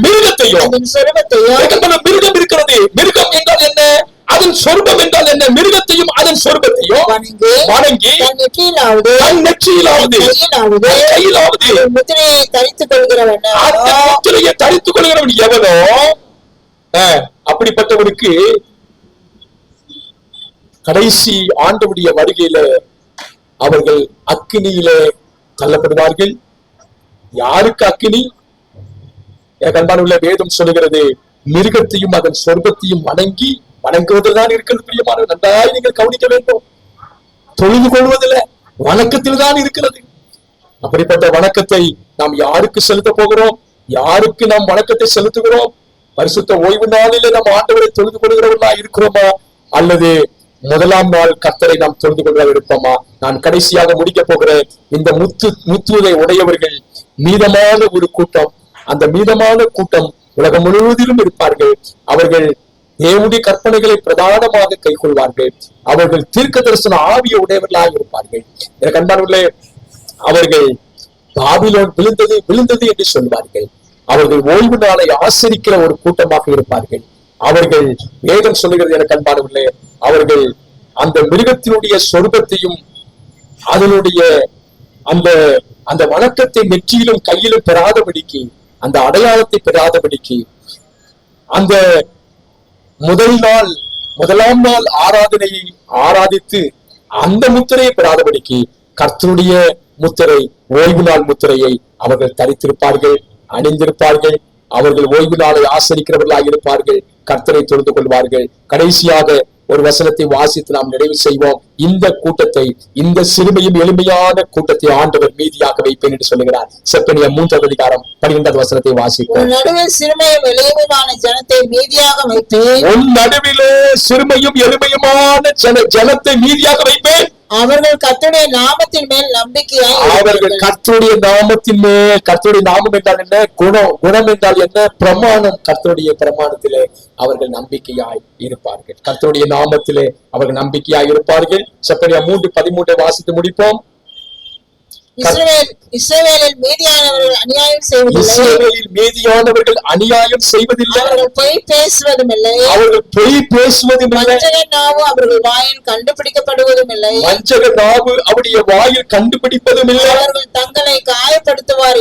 Speaker 1: மிருகத்தையும்
Speaker 2: அதன் சொரூபத்தையும்,
Speaker 1: மிருகம் இருக்கிறது. மிருகம் என்றால் என்ன? அதன் சொரூபம் என்றால் என்ன? மிருகத்தையும் அதன் சொரூபத்தையும் வணங்கி
Speaker 2: தன் நெற்றியிலாவது
Speaker 1: கையிலாவது
Speaker 2: முத்திரையை தரித்துக் கொள்கிறவன்,
Speaker 1: அந்த முத்திரையை தரித்துக் கொள்கிறவன் எவனோ அப்படிப்பட்டவனுக்கு கடைசி ஆண்டவருடைய வருகையில அவர்கள் அக்கினியிலே தள்ளப்படுவார்கள். யாருக்கு அக்கினி? கண்பானுள்ள வேதம் சொல்லுகிறது, மிருகத்தையும் அதன் சொர்க்கத்தையும் வணங்குவதில் தான் இருக்கிறது. பிரியமான நன்றாய் நீங்கள் கவனிக்க வேண்டும். தொழுது கொள்வதில் வணக்கத்தில் தான் இருக்கிறது. அப்படிப்பட்ட வணக்கத்தை நாம் யாருக்கு செலுத்த போகிறோம்? யாருக்கு நாம் வணக்கத்தை செலுத்துகிறோம்? பரிசுத்த ஓய்வு நாளிலே நாம் ஆண்டவரை தொழுது கொள்கிறவர்களா இருக்கிறோமா, அல்லது முதலாம் நாள் கர்த்தரை நாம் தொழுது கொள்வதாக இருப்போமா? நான் கடைசியாக முடிக்க போகிறேன். இந்த முத்துவை உடையவர்கள் மீதமான ஒரு கூட்டம். அந்த மீதமான கூட்டம் உலகம் முழுவதிலும் இருப்பார்கள். அவர்கள் தேவனுடைய கற்பனைகளை பிரதானமாக கைக்கொள்வார்கள். அவர்கள் தீர்க்க தரிசன ஆவிய உடையவர்களாக இருப்பார்கள். எனக்கு அன்பானவர்களே, அவர்கள் பாபிலோன் விழுந்தது விழுந்தது என்று சொல்வார்கள். அவர்கள் ஓய்வு நாளை ஆசரிக்கிற ஒரு கூட்டமாக இருப்பார்கள். அவர்கள் வேதம் சொல்லுகிறது, எனக்கு அன்பானவர்களே, அவர்கள் அந்த மிருகத்தினுடைய சொரூபத்தையும் அதனுடைய அந்த வணக்கத்தை நெற்றியிலும் கையிலும் பெறாதபடிக்கு, அந்த அடையாளத்தை பெறாதபடிக்கு, அந்த முதலாம் நாள் ஆராதனையை ஆராதித்து அந்த முத்திரையை பெறாதபடிக்கு கர்த்தருடைய முத்திரை, ஓய்வு நாள் முத்திரையை அவர்கள் தரித்திருப்பார்கள், அணிந்திருப்பார்கள். அவர்கள் ஓய்வு நாளை ஆசரிக்கிறவர்களாக இருப்பார்கள். கர்த்தரை தொழுது கொள்வார்கள். கடைசியாக ஒரு வசனத்தை வாசித்து நாம் நிறைவு செய்வோம். இந்த கூட்டத்தை, இந்த சிறுமையும் எளிமையான கூட்டத்தை ஆண்டவர் மீதியாக வைப்பேன் என்று சொல்லுகிறார். செப்பனியா 3:12 வசனத்தை வாசிப்போம்.
Speaker 2: உன் நடுவே சிறுமையும் எளிமையுமான ஜனத்தை மீதியாக வைப்பேன்.
Speaker 1: உன் நடுவிலே சிறுமையும் எளிமையுமான ஜனத்தை மீதியாக வைப்பேன்.
Speaker 2: அவர்கள் கர்த்தருடைய நாமத்தின் மேல் நம்பிக்கையாய்,
Speaker 1: அவர்கள் கர்த்தருடைய நாமத்தின் மேல், கர்த்தருடைய நாமம் என்றால் என்ன? குணம் என்றால் என்ன? பிரமாணம். கர்த்தருடைய பிரமாணத்திலே அவர்கள் நம்பிக்கையாய் இருப்பார்கள். கர்த்தருடைய நாமத்திலே அவர்கள் நம்பிக்கையாய் இருப்பார்கள். செப்பனியா 3:13 வாசித்து முடிப்போம்.
Speaker 2: இஸ்ரவேலில் மீதியானவர்கள் அநியாயம் செய்வதில்லை.
Speaker 1: இஸ்ரவேலில் மீதியானவர்கள் அநியாயம் செய்வதில்லை.
Speaker 2: அவர்கள் பொய் பேசுவதும் இல்லை.
Speaker 1: அவர்கள் பொய் பேசுவதும் இல்லை.
Speaker 2: வஞ்சக நாவு அவர்கள் வாயில் கண்டுபிடிக்கப்படுவதும் இல்லை.
Speaker 1: வஞ்சக நாவு அவருடைய வாயில் கண்டுபிடிப்பதும் இல்லை.
Speaker 2: அவர்கள் தங்களை காயப்படுத்துவார்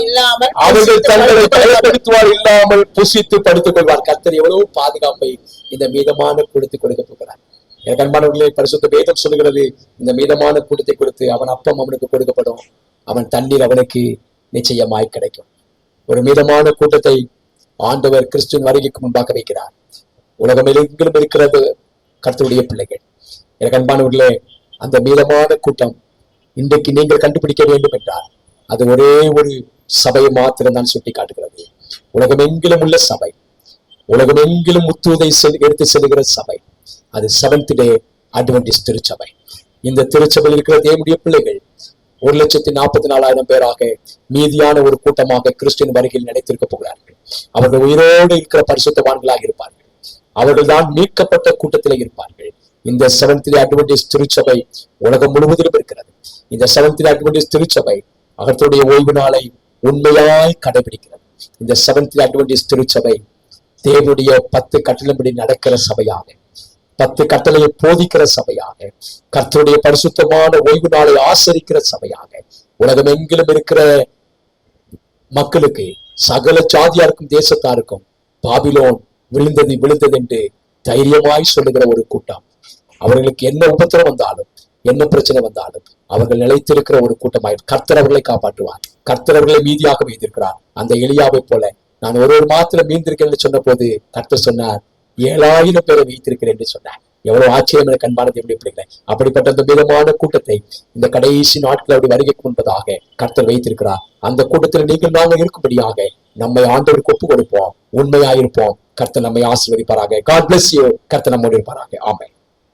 Speaker 2: இல்லாமல்
Speaker 1: புசித்து படுத்துக் கொள்வார். கர்த்தர் எவ்வளவு பாதுகாப்பை இந்த மீதமான கூட்டத்தை கொடுக்க போகிறார். எனக்கு அன்பானவர்களே, பரிசுத்த வேதம் சொல்லுகிறது, இந்த மீதமான கூட்டத்தை கொடுத்து அவன் அப்பம் அவனுக்கு கொடுக்கப்படும், அவன் தண்ணீர் அவனுக்கு நிச்சயமாய் கிடைக்கும். ஒரு மீதமான கூட்டத்தை ஆண்டவர் கிறிஸ்துவின் வருகைக்கு முன்பாக வைக்கிறார். உலகம் எங்கிலும் இருக்கிறது கர்த்தருடைய பிள்ளைகள். எனக்கு அன்பானவர்களே, அந்த மீதமான கூட்டம் இன்றைக்கு நீங்கள் கண்டுபிடிக்க வேண்டும் என்றால் அது ஒரே ஒரு சபையை மாத்திரம் தான் சுட்டி காட்டுகிறது. உலகமெங்கிலும் உள்ள சபை, உலகமெங்கிலும் முத்துவதை எடுத்து செல்கிற சபை, அது செவன்த் டே அட்வென்டிஸ்ட் திருச்சபை. இந்த திருச்சபையில் இருக்கிற தேவனுடைய பிள்ளைகள் 1,44,000 பேராக மீதியான ஒரு கூட்டமாக கிறிஸ்துவின் வருகையில் நிலைத்திருக்க போகிறார்கள். அவர்கள் உயிரோடு இருக்கிற பரிசுத்தவான்களாக இருப்பார்கள். அவர்கள் தான் மீட்கப்பட்ட கூட்டத்திலே இருப்பார்கள். இந்த செவன்த் டே அட்வென்டிஸ்ட் திருச்சபை உலகம் முழுவதிலும் இருக்கிறது. இந்த செவன்த் டே அட்வென்டிஸ்ட் திருச்சபை அவர்களுடைய ஓய்வு நாளை உண்மையாய் கடைபிடிக்கிறது. இந்த செவன்த் டே அட்வென்டிஸ்ட் திருச்சபை தேவனுடைய 10 கட்டளைப்படி நடக்கிற சபையாக, 10 கட்டளையை போதிக்கிற சபையாக, கர்த்தருடைய பரிசுத்தமான ஓய்வு நாளை ஆசரிக்கிற சபையாக, உலகம் எங்கிலும் இருக்கிற மக்களுக்கு, சகல ஜாதியாருக்கும் தேசத்தாருக்கும் பாபிலோன் விழுந்தது என்று தைரியமாய் சொல்லுகிற ஒரு கூட்டம். அவர்களுக்கு என்ன உபத்திரம் வந்தாலும், என்ன பிரச்சனை வந்தாலும் அவர்கள் நிலைத்திருக்கிற ஒரு கூட்டமாய் கர்த்தர் அவர்களை காப்பாற்றுவார். கர்த்தர் அவர்களை மீதியாக வைத்திருக்கிறார். அந்த எலியாவை போல நான் ஒரு மாத்திரம் மீந்திருக்கேன் என்று சொன்ன போது கர்த்தர் சொன்னார், 7,000 பேரை வைத்திருக்கிறேன் என்று சொன்னார். எவ்வளவு ஆச்சரியம் என கண்பானது எப்படி பிடிக்கல. அப்படிப்பட்ட அந்த மிதமான கூட்டத்தை இந்த கடைசி நாட்கள் அப்படி வருகைக்கு முன்பதாக கர்த்தர் வைத்திருக்கிறார். அந்த கூட்டத்தில் நீங்கள் நாங்கள் இருக்கும்படியாக நம்மை ஆண்டவருக்கு ஒப்பு கொடுப்போம், உண்மையாயிருப்போம். கர்த்தர் நம்மை ஆசீர்வதிப்பாராக. God bless you. கர்த்தர் நம்மோடு இருப்பாராக. ஆமென்.